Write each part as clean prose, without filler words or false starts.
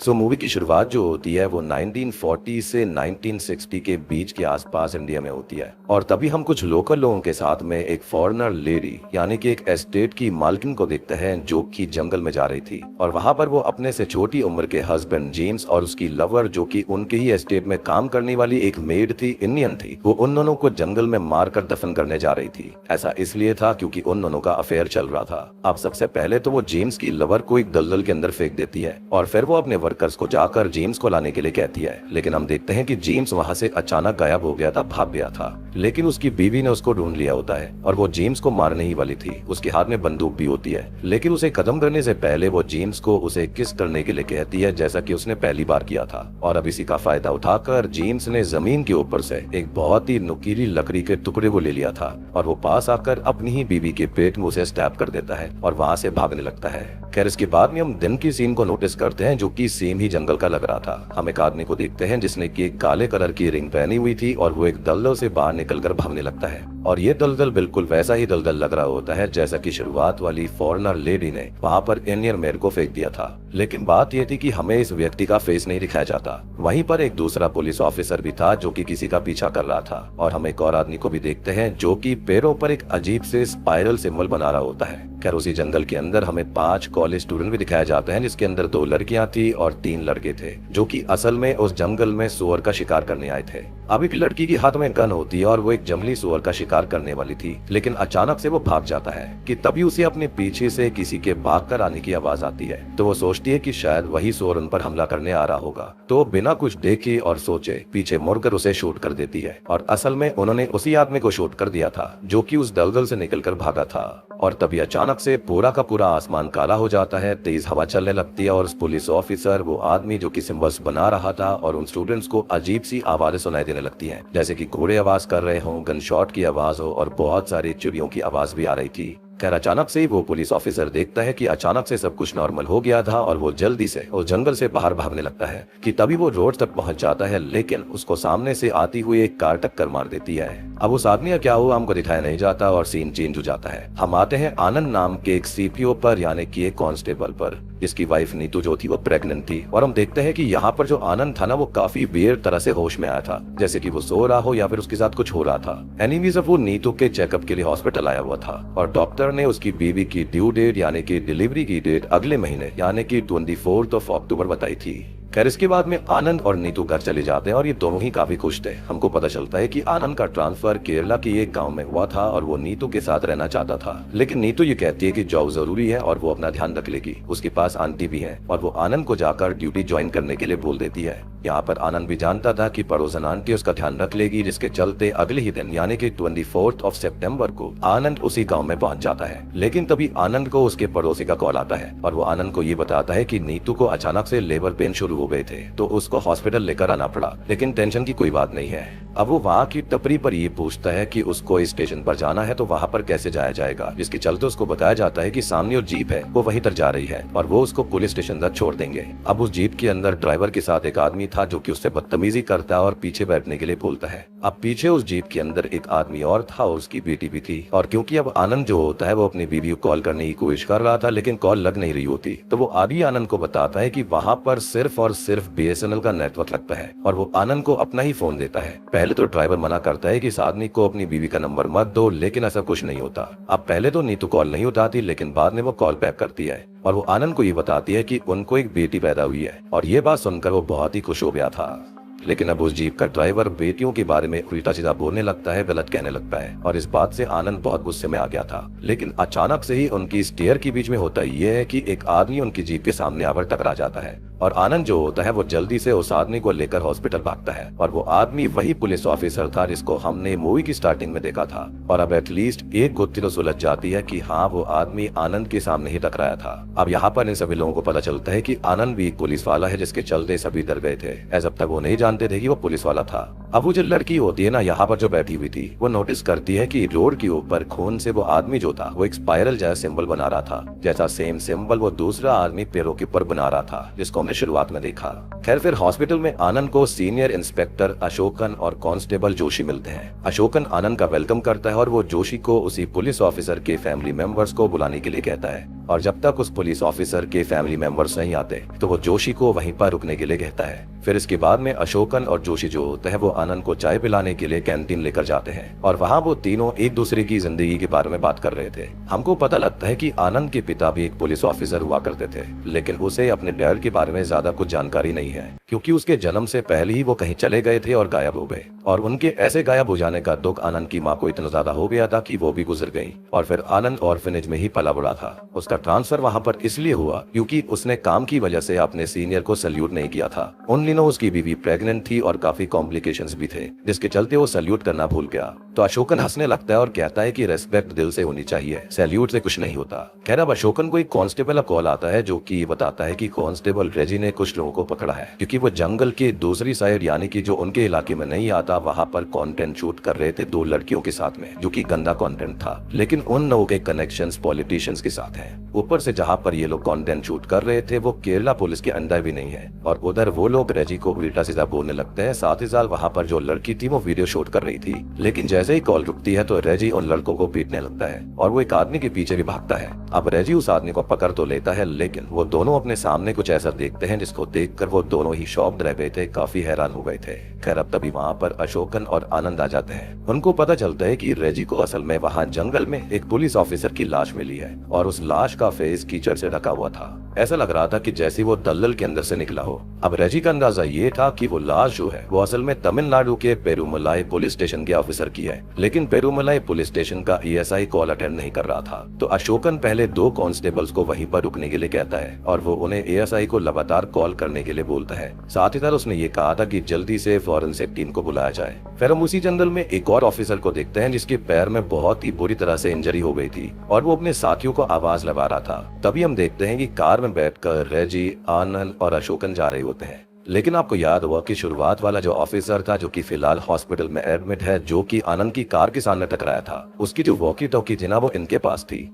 Movie की शुरुआत जो होती है वो 1940 से 1960 के बीच के आसपास इंडिया में होती है। और तभी हम कुछ लोकल लोगों के साथ में एक फॉरेनर लेडी यानी कि एक एस्टेट की मालकिन को देखते हैं जो कि जंगल में जा रही थी। और वहां पर वो अपने से छोटी उम्र के हस्बैंड जेम्स और उसकी लवर जो कि उनके ही एस्टेट में काम करने वाली एक मेड थी, इंडियन थी, वो उन दोनों को जंगल में मारकर दफन करने जा रही थी। ऐसा इसलिए था क्योंकि उन दोनों का अफेयर चल रहा था। अब सबसे पहले तो वो जेम्स की लवर को एक दलदल के अंदर फेंक देती है और फिर वो अपने वर्कर्स को जाकर जेम्स को लाने के लिए कहती है। लेकिन हम देखते हैं कि जेम्स वहां से अचानक गायब हो गया था, भाग गया था। लेकिन उसकी बीवी ने उसको ढूंढ लिया होता है और वो जेम्स को मारने ही वाली थी। उसके हाथ में बंदूक भी होती है, लेकिन उसे खत्म करने से पहले वो जेम्स को उसे किस करने के लिए कहती है, जैसा कि उसने पहली बार किया था। और अब इसी का फायदा उठाकर जेम्स ने जमीन के ऊपर से एक बहुत ही नुकीली लकड़ी के टुकड़े को ले लिया था और वो पास आकर अपनी ही बीवी के पेट में उसे स्टैब कर देता है और वहां से भागने लगता है। खैर इसके बाद में हम दिन की सीन को नोटिस करते हैं जो कि सेम ही जंगल का लग रहा था। हम एक आदमी को देखते हैं जिसने की एक काले कलर की रिंग पहनी हुई थी और वो एक दलदल से बाहर निकलकर भागने लगता है। और ये दलदल बिल्कुल वैसा ही दलदल लग रहा होता है जैसा कि शुरुआत वाली फॉरेनर लेडी ने वहां पर इंडियन मेयर को फेंक दिया था। लेकिन बात यह थी कि हमें इस व्यक्ति का फेस नहीं दिखाया जाता। वहीं पर एक दूसरा पुलिस ऑफिसर भी था जो कि किसी का पीछा कर रहा था। और हम एक और आदमी को भी देखते हैं जो कि पैरों पर एक अजीब से स्पाइरल सिंबल बना रहा होता है। खैर उसी जंगल के अंदर हमें 5 कॉलेज स्टूडेंट भी दिखाया जाते हैं जिसके अंदर 2 लड़कियां थी और 3 लड़के थे जो कि असल में उस जंगल में सुअर का शिकार करने आए थे। अब एक लड़की के हाथ में गन होती है और वो एक जंगली सुअर का शिकार करने वाली थी, लेकिन अचानक से वो भाग जाता है कि तभी उसे अपने पीछे से किसी के भागकर आने की आवाज आती है। तो वो सोचती है कि शायद वही सुअर उन पर हमला करने आ रहा होगा, तो बिना कुछ देखे और सोचे पीछे मुड़कर उसे शूट कर देती है। और असल में उन्होंने उसी आदमी को शूट कर दिया था जो कि उस दलदल से निकलकर भागा था। और तभी अचानक से पूरा का पूरा आसमान काला हो जाता है, तेज हवा चलने लगती है और उस पुलिस ऑफिसर, वो आदमी जो कि सिंबल्स बना रहा था, और उन स्टूडेंट्स को अजीब सी आवाजें सुनाई देने लगती हैं, जैसे कि घोड़े आवाज कर रहे हों, गन शॉट की आवाज हो और बहुत सारी चिड़ियों की आवाज भी आ रही थी। खैर अचानक से ही वो पुलिस ऑफिसर देखता है कि अचानक से सब कुछ नॉर्मल हो गया था और वो जल्दी से उस जंगल से बाहर भागने लगता है कि तभी वो रोड तक पहुंच जाता है, लेकिन उसको सामने से आती हुई एक कार टक्कर मार देती है। अब उस आदमी का क्या हुआ हमको दिखाया नहीं जाता और सीन चेंज हो जाता है। हम आते हैं आनंद नाम के एक सीपीओ पर, यानी कि एक कांस्टेबल पर, जिसकी वाइफ नीतू जो थी वो प्रेग्नेंट थी। और हम देखते हैं कि यहाँ पर जो आनंद था ना वो काफी वियर्ड तरह से होश में आया था, जैसे कि वो सो रहा हो या फिर उसके साथ कुछ हो रहा था। एनीवेज अब वो नीतू के चेकअप के लिए हॉस्पिटल आया हुआ था और डॉक्टर ने उसकी बीवी की ड्यू डेट यानी कि डिलीवरी की डेट अगले महीने यानी कि 24 अक्टूबर बताई थी। खैर इसके बाद में आनंद और नीतू घर चले जाते हैं और ये दोनों ही काफी खुश थे। हमको पता चलता है कि आनंद का ट्रांसफर केरला के एक गांव में हुआ था और वो नीतू के साथ रहना चाहता था, लेकिन नीतू ये कहती है कि जॉब जरूरी है और वो अपना ध्यान रख लेगी। उसके पास आंटी भी है और वो आनंद को जाकर ड्यूटी ज्वाइन करने के लिए बोल देती है। यहाँ पर आनंद भी जानता था कि पड़ोसन आंटी उसका ध्यान रख लेगी, जिसके चलते अगले ही दिन यानी कि 24 सितंबर को आनंद उसी गाँव में पहुंच जाता है। लेकिन तभी आनंद को उसके पड़ोसी का कॉल आता है और वो आनंद को ये बताता है कि नीतू को अचानक से लेबर पेन शुरू हो गए थे, तो उसको हॉस्पिटल लेकर आना पड़ा। लेकिन टेंशन की कोई बात नहीं है। अब वो वहाँ की टपरी पर ये पूछता है कि उसको स्टेशन पर जाना है तो वहाँ पर कैसे जाया जाएगा, जिसके चलते उसको बताया जाता है कि सामने जो जीप है वो वहीं तक जा रही है और वो उसको पुलिस स्टेशन तक छोड़ देंगे। अब उस जीप के अंदर ड्राइवर के साथ एक आदमी था जो कि उससे बदतमीजी करता है और पीछे बैठने के लिए बोलता है। अब पीछे उस जीप के अंदर एक आदमी और था और उसकी बेटी भी थी। और क्योंकि अब आनंद जो होता है वो अपनी बीवी को कॉल करने की कोशिश कर रहा था लेकिन कॉल लग नहीं रही होती, तो वो आदमी आनंद को बताता है कि वहाँ पर सिर्फ और सिर्फ BSNL का नेटवर्क लगता है और वो आनंद को अपना ही फोन देता है। पहले तो ड्राइवर मना करता है कि इस आदमी को अपनी बीवी का नंबर मत दो, लेकिन ऐसा कुछ नहीं होता। अब पहले तो नीतू कॉल नहीं उठाती, लेकिन बाद में वो कॉल बैक करती है और वो आनंद को ये बताती है कि उनको एक बेटी पैदा हुई है। और ये बात सुनकर वो बहुत ही खुश हो गया था। लेकिन अब उस जीप का ड्राइवर बेटियों के बारे में उल्टा सीधा बोलने लगता है, गलत कहने लगता है और इस बात से आनंद बहुत गुस्से में आ गया था। लेकिन अचानक से ही उनकी स्टेयर के बीच में होता ये है कि एक आदमी उनकी जीप के सामने आकर टकरा जाता है और आनंद जो होता है वो जल्दी से उस आदमी को लेकर हॉस्पिटल भागता है। और वो आदमी वही पुलिस ऑफिसर था जिसको हमने मूवी की स्टार्टिंग में देखा था। और अब एटलीस्ट एक गुत्थी तो सुलझ जाती है कि हाँ वो आदमी आनंद के सामने ही टकराया था। अब यहाँ पर इन सभी लोगों को पता चलता है कि आनंद भी एक पुलिस वाला है, जिसके चलते सभी डर गए थे। ऐसा अब तक वो नहीं जानते थे कि वो पुलिस वाला था। अब वो जो लड़की होती है ना यहाँ पर जो बैठी हुई थी, वो नोटिस करती है कि रोड के ऊपर खून से वो आदमी जो था वो एक स्पाइरल जैसा सिंबल बना रहा था। जैसा सेम सिंबल वो दूसरा आदमी पैरों के ऊपर बना रहा था, जिसको हमने शुरुआत में देखा। खैर फिर हॉस्पिटल में आनंद को सीनियर इंस्पेक्टर अशोकन और कांस्टेबल जोशी मिलते हैं। अशोकन आनंद का वेलकम करता है और वो जोशी को उसी पुलिस ऑफिसर के फैमिली मेंबर्स को बुलाने के लिए कहता है, और जब तक उस पुलिस ऑफिसर के फैमिली मेंबर्स नहीं आते तो वो जोशी को वहीं पर रुकने के लिए कहता है। फिर इसके बाद में अशोकन और जोशी जो होते हैं वो आनंद को चाय पिलाने के लिए कैंटीन लेकर जाते हैं, और वहाँ वो तीनों एक दूसरे की जिंदगी के बारे में बात कर रहे थे। हमको पता लगता है कि आनंद के पिता भी एक पुलिस ऑफिसर हुआ करते थे, लेकिन उसे अपने डैड के बारे में ज्यादा कुछ जानकारी नहीं है, क्योंकि उसके जन्म से पहले ही वो कहीं चले गए थे और गायब हो गए। और उनके ऐसे गायब हो जाने का दुख आनंद की माँ को इतना ज्यादा हो गया था कि वो भी गुजर गई। और फिर आनंद ऑर्फनेज में ही पला बड़ा था। उसका ट्रांसफर वहाँ पर इसलिए हुआ क्योंकि उसने काम की वजह से अपने सीनियर को सल्यूट नहीं किया था। उन दिनों उसकी बीवी प्रेग्नेंट थी और काफी कॉम्प्लिकेशंस भी थे, जिसके चलते वो सल्यूट करना भूल गया। तो अशोकन हंसने लगता है और कहता है कि रेस्पेक्ट दिल से होनी चाहिए, सैल्यूट से कुछ नहीं होता। खैर अब अशोकन को एक कांस्टेबल का कॉल आता है, जो कि बताता है कि कांस्टेबल रेजी ने कुछ लोगों को पकड़ा है, क्योंकि वो जंगल के दूसरी साइड यानी कि जो उनके इलाके में नहीं आता वहाँ पर कंटेंट शूट कर रहे थे 2 लड़कियों के साथ में, जो कि गंदा कंटेंट था। लेकिन उन लोगों के कनेक्शंस पॉलिटिशियंस के साथ हैं। ऊपर से जहाँ पर ये लोग कंटेंट शूट कर रहे थे वो केरला पुलिस के अंडर भी नहीं है, और उधर वो लोग रेजी को उल्टा सीधा बोलने लगते हैं। साथ ही साथ वहाँ पर जो लड़की थी वो वीडियो शूट कर रही थी, लेकिन जैसे ही कॉल रुकती है तो रेजी उन लड़कों को पीटने लगता है और वो एक आदमी के पीछे भी भागता है। अब रेजी उस आदमी को पकड़ तो लेता है, लेकिन वो दोनों अपने सामने कुछ ऐसा देखते हैं जिसको देखकर वो दोनों ही शॉक्ड रह गए थे, काफी हैरान हो गए थे। खैर अब तभी वहाँ पर अशोकन और आनंद आ जाते हैं। उनको पता चलता है कि रेजी को असल में वहाँ जंगल में एक पुलिस ऑफिसर की लाश मिली है, और उस लाश का फेस कीचड़ से ढका हुआ था। ऐसा लग रहा था कि जैसे वो दलदल के अंदर से निकला हो। अब रेजी का अंदाजा ये था कि वो लाश जो है वो असल में तमिलनाडु के पेरुमलाई पुलिस स्टेशन के ऑफिसर की है, लेकिन पेरुमलाई पुलिस स्टेशन का ईएसआई कॉल अटेंड नहीं कर रहा था। तो अशोकन पहले 2 कांस्टेबल्स को वहीं पर रुकने के लिए कहता है, और वो उन्हें ईएसआई को लगातार कॉल करने के लिए बोलता है। साथ ही साथ उसने ये कहा था कि जल्दी से फॉरेंसिक टीम को बुलाया जाए। फिर हम उसी जंगल में एक और ऑफिसर को देखते हैं जिसके पैर में बहुत ही बुरी तरह से इंजरी हो गई थी, और वो अपने साथियों को आवाज लगा रहा था। तभी हम देखते हैं कि कार में बैठकर रेजी, आनंद और अशोकन जा रहे होते हैं। लेकिन आपको याद होगा कि शुरुआत वाला जो ऑफिसर था, जो कि फिलहाल हॉस्पिटल में एडमिट है, जो कि आनंद की कार के सामने टकराया था, उसकी जो वॉकी टॉकी थी ना वो इनके पास थी।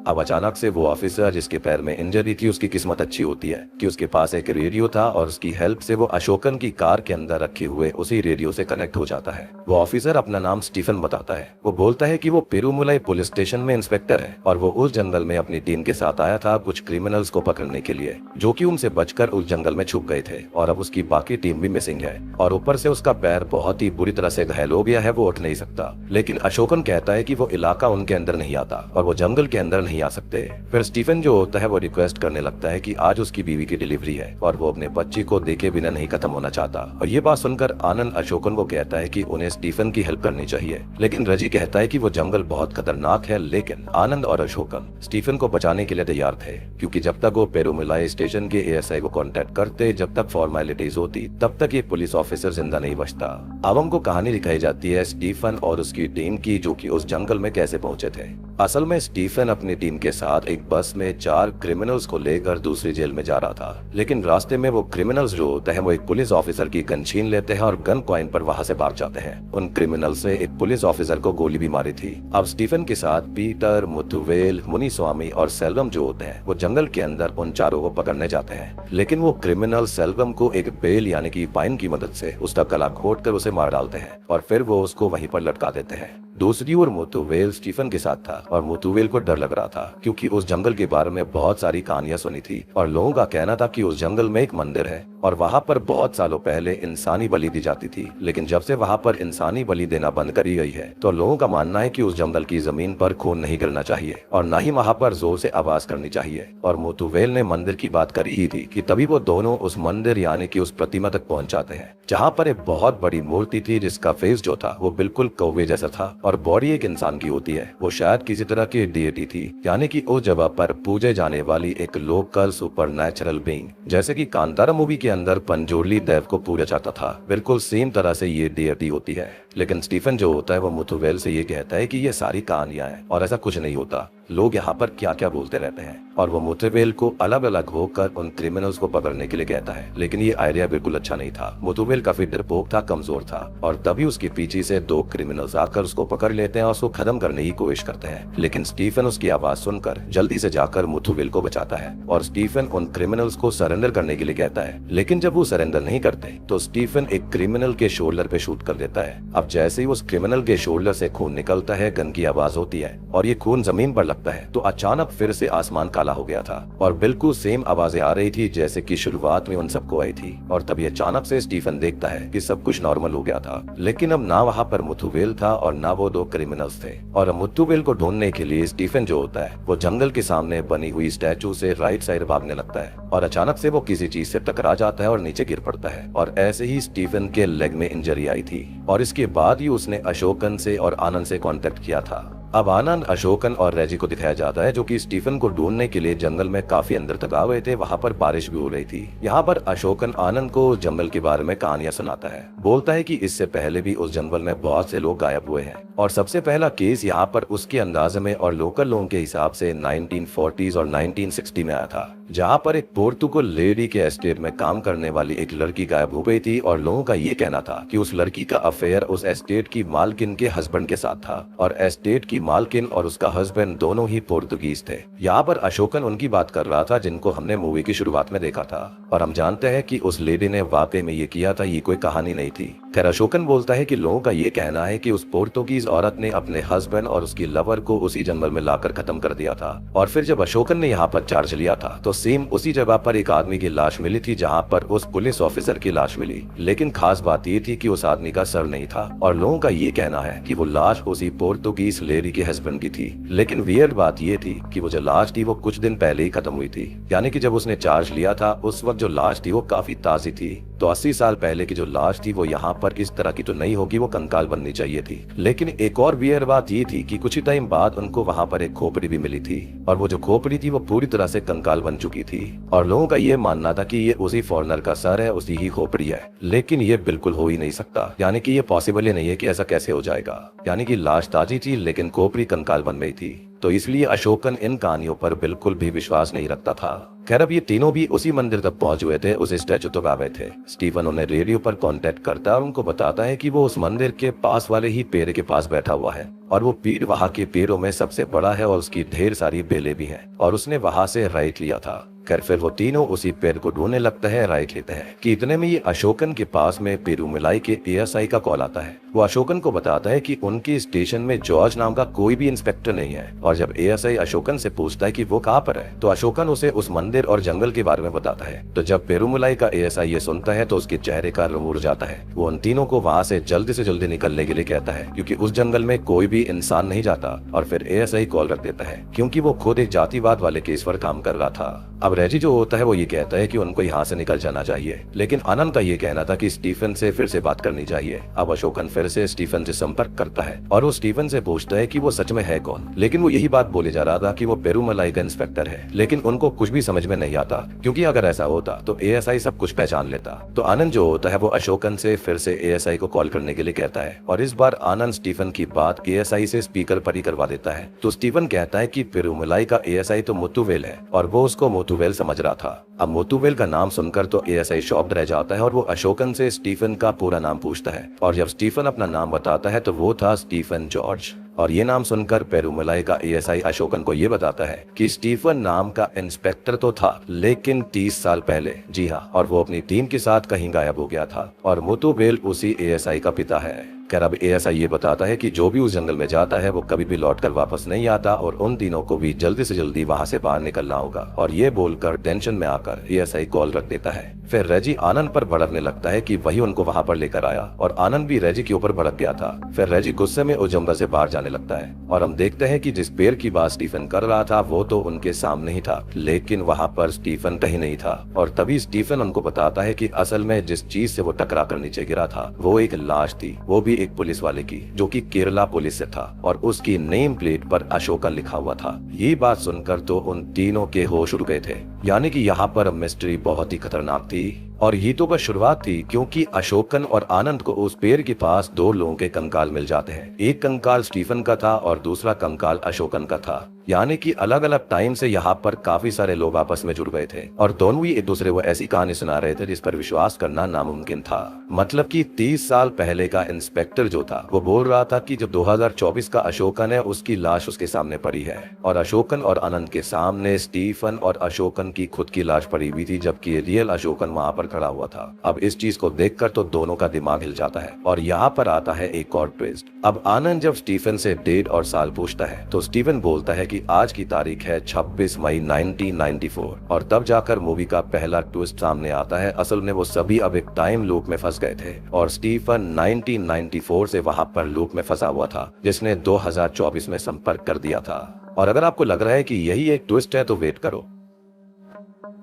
अब अचानक से वो ऑफिसर जिसके पैर में इंजरी थी, उसकी किस्मत अच्छी होती है कि उसके पास एक रेडियो था, और उसकी हेल्प से वो अशोकन की कार के अंदर रखे हुए उसी रेडियो से कनेक्ट हो जाता है। वो ऑफिसर अपना नाम स्टीफन बताता है। वो बोलता है कि वो पेरुमलाई पुलिस स्टेशन में इंस्पेक्टर है, और वो उस जंगल में अपनी टीम के साथ आया था कुछ क्रिमिनल्स को पकड़ने के लिए, जो कि उनसे बचकर उस जंगल में छुप गए थे, और अब उसकी बाकी टीम भी मिसिंग है, और ऊपर से उसका पैर बहुत ही बुरी तरह से घायल हो गया है, वो उठ नहीं सकता। लेकिन अशोकन कहता है कि वो इलाका उनके अंदर नहीं आता और वो जंगल के अंदर नहीं आ सकते। फिर स्टीफन जो होता है वो रिक्वेस्ट करने लगता है कि आज उसकी बीवी की डिलीवरी है और वो अपने बच्चे को देखे बिना नहीं खत्म होना चाहता। और ये बात सुनकर आनंद अशोकन को कहता है कि उन्हें स्टीफन की हेल्प करनी चाहिए, लेकिन रजी कहता है कि वो जंगल बहुत खतरनाक है। लेकिन आनंद और अशोकन स्टीफन को बचाने के लिए तैयार थे, क्योंकि जब तक वो पेरुमलाई स्टेशन के एएसआई को कांटेक्ट करते, जब तक फॉर्मेलिटीज होती, तब तक ये पुलिस ऑफिसर जिंदा नहीं बचता। अब हमको कहानी दिखाई जाती है स्टीफन और उसकी टीम की, जो कि उस जंगल में कैसे पहुंचे थे। असल में स्टीफन अपनी टीम के साथ एक बस में 4 क्रिमिनल्स को लेकर दूसरी जेल में जा रहा था, लेकिन रास्ते में वो क्रिमिनल्स जो होते हैं वो एक पुलिस ऑफिसर की गन छीन लेते हैं और गन पॉइंट पर वहां से भाग जाते हैं। उन क्रिमिनल्स से एक पुलिस ऑफिसर को गोली भी मारी थी। अब स्टीफन के साथ पीटर, मुथुवेल, मुनिस्वामी और सेल्वम जो होते हैं वो जंगल के अंदर उन चारों को पकड़ने जाते हैं, लेकिन वो क्रिमिनल सेल्वम को एक बेल यानी कि पाइन की मदद से उसका गला घोट कर उसे मार डालते हैं, और फिर वो उसको वहीं पर लटका देते हैं। दूसरी ओर मुथुवेल स्टीफन के साथ था, और मुथुवेल को डर लग रहा था, क्योंकि उस जंगल के बारे में बहुत सारी कहानियां सुनी थी, और लोगों का कहना था कि उस जंगल में एक मंदिर है और वहां पर बहुत सालों पहले इंसानी बलि दी जाती थी। लेकिन जब से वहां पर इंसानी बलि देना बंद करी गई है, तो लोगों का मानना है कि उस जंगल की जमीन पर खून नहीं गिरना चाहिए और न ही वहां पर जोर से आवाज करनी चाहिए। और मुथुवेल ने मंदिर की बात करी ही थी कि तभी वो दोनों उस मंदिर यानी कि उस प्रतिमा तक पहुंच जाते हैं, जहाँ पर एक बहुत बड़ी मूर्ति थी जिसका फेस जो था वो बिल्कुल कौवे जैसा था और बॉडी एक इंसान की होती है। वो शायद किसी तरह की डिएटी थी, यानी कि उस जगह पर पूजे जाने वाली एक लोकल सुपरनैचुरल बीइंग, जैसे कि कांतारा मूवी के अंदर पंजोली देव को पूजा जाता था, बिल्कुल सेम तरह से ये डिएटी होती है। लेकिन स्टीफन जो होता है वो मुथुवेल से ये कहता है कि ये सारी कहानियां हैं और ऐसा कुछ नहीं होता। लोग यहाँ पर क्या क्या बोलते रहते हैं। और वो मुथुवेल को अलग अलग होकर उन क्रिमिनल्स को पकड़ने के लिए कहता है, लेकिन ये आइडिया बिल्कुल अच्छा नहीं था। मुथुवेल काफी डरपोक था, कमजोर था, और तभी उसके पीछे से 2 क्रिमिनल्स आकर उसको पकड़ लेते हैं और उसको खत्म करने की कोशिश करते हैं। लेकिन स्टीफन उसकी आवाज सुनकर जल्दी से जाकर मुथुवेल को बचाता है और स्टीफन उन क्रिमिनल्स को सरेंडर करने के लिए कहता है। लेकिन जब वो सरेंडर नहीं करते तो स्टीफन एक क्रिमिनल के शोल्डर पे शूट कर देता है। अब जैसे ही उस क्रिमिनल के शोल्डर से खून निकलता है, गन की आवाज होती है और ये खून जमीन पर लगता है, तो अचानक फिर से आसमान काला हो गया था और बिल्कुल सेम आवाजें आ रही थी जैसे कि शुरुआत में उन सबको आई थी। और तभी अचानक से स्टीफन देखता है कि सब कुछ नॉर्मल हो गया था, लेकिन अब ना वहाँ पर मुथुवेल था और ना वो 2 क्रिमिनल्स थे। और मुथुवेल को ढूंढने के लिए स्टीफन जो होता है वो जंगल के सामने बनी हुई स्टैचू से राइट साइड भागने लगता है और अचानक से वो किसी चीज से टकरा जाता है और नीचे गिर पड़ता है। और ऐसे ही स्टीफन के लेग में इंजरी आई थी और इसके बाद ही उसने अशोकन से और आनंद से कांटेक्ट किया था। अब आनंद, अशोकन और रेजी को दिखाया जाता है जो कि स्टीफन को ढूंढने के लिए जंगल में काफी अंदर तक आ गए थे। वहाँ पर बारिश भी हो रही थी। यहाँ पर अशोकन आनंद को जंगल के बारे में कहानियां सुनाता है, बोलता है कि इससे पहले भी उस जंगल में बहुत से लोग गायब हुए हैं और सबसे पहला केस यहाँ पर उसके अंदाजे में और लोकल लोगों के हिसाब से 1940s और 1960 में आया था, जहाँ पर एक पोर्तुगल लेडी के एस्टेट में काम करने वाली एक लड़की गायब हो गई थी और लोगों का ये कहना था कि उस लड़की का अफेयर उस एस्टेट की मालकिन के हस्बैंड के साथ था और एस्टेट की मालकिन और उसका हस्बैंड दोनों ही पोर्तुगीज थे। यहाँ पर अशोकन उनकी बात कर रहा था जिनको हमने मूवी की शुरुआत में देखा था और हम जानते हैं कि उस लेडी ने वाकई में ये किया था, ये कोई कहानी नहीं थी। खैर, अशोकन बोलता है कि लोगों का ये कहना है कि उस पोर्तुगीज औरत ने अपने हस्बैंड और उसकी लवर को उसी जंगल में लाकर खत्म कर दिया था। और फिर जब अशोकन ने यहाँ पर चार्ज लिया था तो सेम उसी जगह पर एक आदमी की लाश मिली थी जहाँ पर उस पुलिस ऑफिसर की लाश मिली, लेकिन खास बात ये थी कि उस आदमी का सर नहीं था और लोगों का ये कहना है कि वो लाश उसी पोर्तुगीज लेडी के हस्बैंड की थी। लेकिन वियर्ड बात ये थी कि वो जो लाश थी वो कुछ दिन पहले ही खत्म हुई थी, यानी कि जब उसने चार्ज लिया था उस वक्त जो लाश थी वो काफी ताजी थी। तो 80 साल पहले की जो लाश थी वो यहाँ पर इस तरह की तो नहीं होगी, वो कंकाल बननी चाहिए थी। लेकिन एक और वियर बात ये थी कि कुछ ही टाइम बाद उनको वहाँ पर एक खोपड़ी भी मिली थी और वो जो खोपड़ी थी वो पूरी तरह से कंकाल बन चुकी थी और लोगों का ये मानना था कि ये उसी फॉरेनर का सर है, उसी ही खोपड़ी है। लेकिन ये बिल्कुल हो ही नहीं सकता, यानी कि ये पॉसिबल ही नहीं है कि ऐसा कैसे हो जाएगा, यानी कि लाश ताजी थी लेकिन खोपड़ी कंकाल बन गई थी। तो इसलिए अशोकन इन कहानियों पर बिल्कुल भी विश्वास नहीं रखता था। खैर, अब ये तीनों भी उसी मंदिर तक पहुंच हुए थे, उस स्टैचू तक आ गए थे। स्टीफन उन्हें रेडियो पर कांटेक्ट करता है और उनको बताता है कि वो उस मंदिर के पास वाले ही पेड़ के पास बैठा हुआ है और वो पेड़ वहाँ के पेड़ों में सबसे बड़ा है और उसकी ढेर सारी बेलें भी हैं और उसने वहाँ से राइट लिया था। खैर, फिर वो तीनों उसी पेड़ को ढूंढने लगता है, राइट लेते हैं कि इतने में ये अशोकन के पास में पेरूमलाई के एएसआई का कॉल आता है। वो अशोकन को बताता है कि उनके स्टेशन में जॉर्ज नाम का कोई भी इंस्पेक्टर नहीं है और जब एएसआई अशोकन से पूछता है कि वो कहाँ पर है तो अशोकन उसे उस मंदिर और जंगल के बारे में बताता है। तो जब पेरूमलाई का एएसआई ये सुनता है तो उसके चेहरे का रंग उड़ जाता है। वो उन तीनों को वहाँ से जल्दी निकलने के लिए कहता है क्योंकि उस जंगल में कोई भी इंसान नहीं जाता और फिर एएसआई कॉल रख देता है क्योंकि वो खुद एक जातिवाद वाले केस पर काम कर रहा था। अब रेजी जो होता है वो ये कहता है कि उनको यहाँ से निकल जाना चाहिए, लेकिन आनंद का ये कहना था कि स्टीफन से फिर से बात करनी चाहिए। अब अशोकन फिर से स्टीफन से संपर्क करता है और वो स्टीफन से पूछता है कि वो सच में है कौन, लेकिन वो यही बात बोले जा रहा था कि वो पेरूमलाई का इंस्पेक्टर है, लेकिन उनको कुछ भी समझ में नहीं आता क्योंकि अगर ऐसा होता तो एएसआई सब कुछ पहचान लेता। तो आनंद जो होता है वो अशोकन से फिर से एएसआई को कॉल करने के लिए कहता है और इस बार आनंद स्टीफन की बात एएसआई से स्पीकर पर ही करवा देता है। तो स्टीफन कहता है कि पेरूमलाई का एएसआई तो मुथुवेल है और वो उसको मुथुवेल समझ रहा था। अब मुथुवेल का नाम सुनकर तो एएसआई शॉक्ड रह जाता है और वो अशोकन से स्टीफन का पूरा नाम पूछता है और जब स्टीफन अपना नाम बताता है तो वो था स्टीफन जॉर्ज। और ये नाम सुनकर पेरूमलाई का एएसआई अशोकन को ये बताता है कि स्टीफन नाम का इंस्पेक्टर तो था लेकिन 30 साल पहले, जी हाँ, और वो अपनी टीम के साथ कहीं गायब हो गया था और मुथुवेल उसी एएसआई का पिता है। खैर, अब एएसआई ये बताता है कि जो भी उस जंगल में जाता है वो कभी भी लौटकर वापस नहीं आता और उन तीनों को भी जल्दी से जल्दी वहाँ से बाहर निकलना होगा। और ये बोलकर टेंशन में आकर एएसआई कॉल रख देता है। फिर रेजी आनंद पर भड़कने लगता है कि वही उनको वहाँ पर लेकर आया और आनंद भी रेजी के ऊपर भड़क गया था। फिर रेजी गुस्से में उस जंगल से बाहर जाने लगता है और हम देखते हैं कि जिस पेड़ की बात स्टीफन कर रहा था वो तो उनके सामने ही था, लेकिन वहाँ पर स्टीफन कहीं नहीं था। और तभी स्टीफन उनको बताता है कि असल में जिस चीज से वो टकरा कर नीचे गिरा था वो एक लाश थी, वो भी एक पुलिस वाले की, जो कि केरला पुलिस से था और उसकी नेम प्लेट पर अशोकन लिखा हुआ था। ये बात सुनकर तो उन तीनों के होश उड़ गए थे, यानी कि यहाँ पर मिस्ट्री बहुत ही खतरनाक थी। और ये तो बस शुरुआत थी, क्योंकि अशोकन और आनंद को उस पेड़ के पास दो लोगों के कंकाल मिल जाते हैं। एक कंकाल स्टीफन का था और दूसरा कंकाल अशोकन का था। यानी कि अलग अलग टाइम से यहाँ पर काफी सारे लोग आपस में जुड़ गए थे और दोनों ही एक दूसरे को ऐसी कहानी सुना रहे थे जिस पर विश्वास करना नामुमकिन था। मतलब कि 30 साल पहले का इंस्पेक्टर जो था वो बोल रहा था कि जब 2024 का अशोकन है उसकी लाश उसके सामने पड़ी है, और अशोकन और आनंद के सामने स्टीफन और अशोकन की खुद की लाश पड़ी हुई थी, जबकि रियल अशोकन वहाँ पर खड़ा हुआ था। अब इस चीज को देखकर तो दोनों का दिमाग हिल जाता है। और यहाँ पर आता है एक और ट्विस्ट। अब आनंद जब स्टीफन से डेट और साल पूछता है तो स्टीफन बोलता है कि आज की तारीख है 26 मई 1994, और तब जाकर मूवी का पहला ट्विस्ट सामने आता है। असल में वो सभी अब एक टाइम लूप में फंस गए थे और स्टीफन 1994 से वहां पर लूप में फंसा हुआ था जिसने 2024 में संपर्क कर दिया था। और अगर आपको लग रहा है कि यही एक ट्विस्ट है तो वेट करो।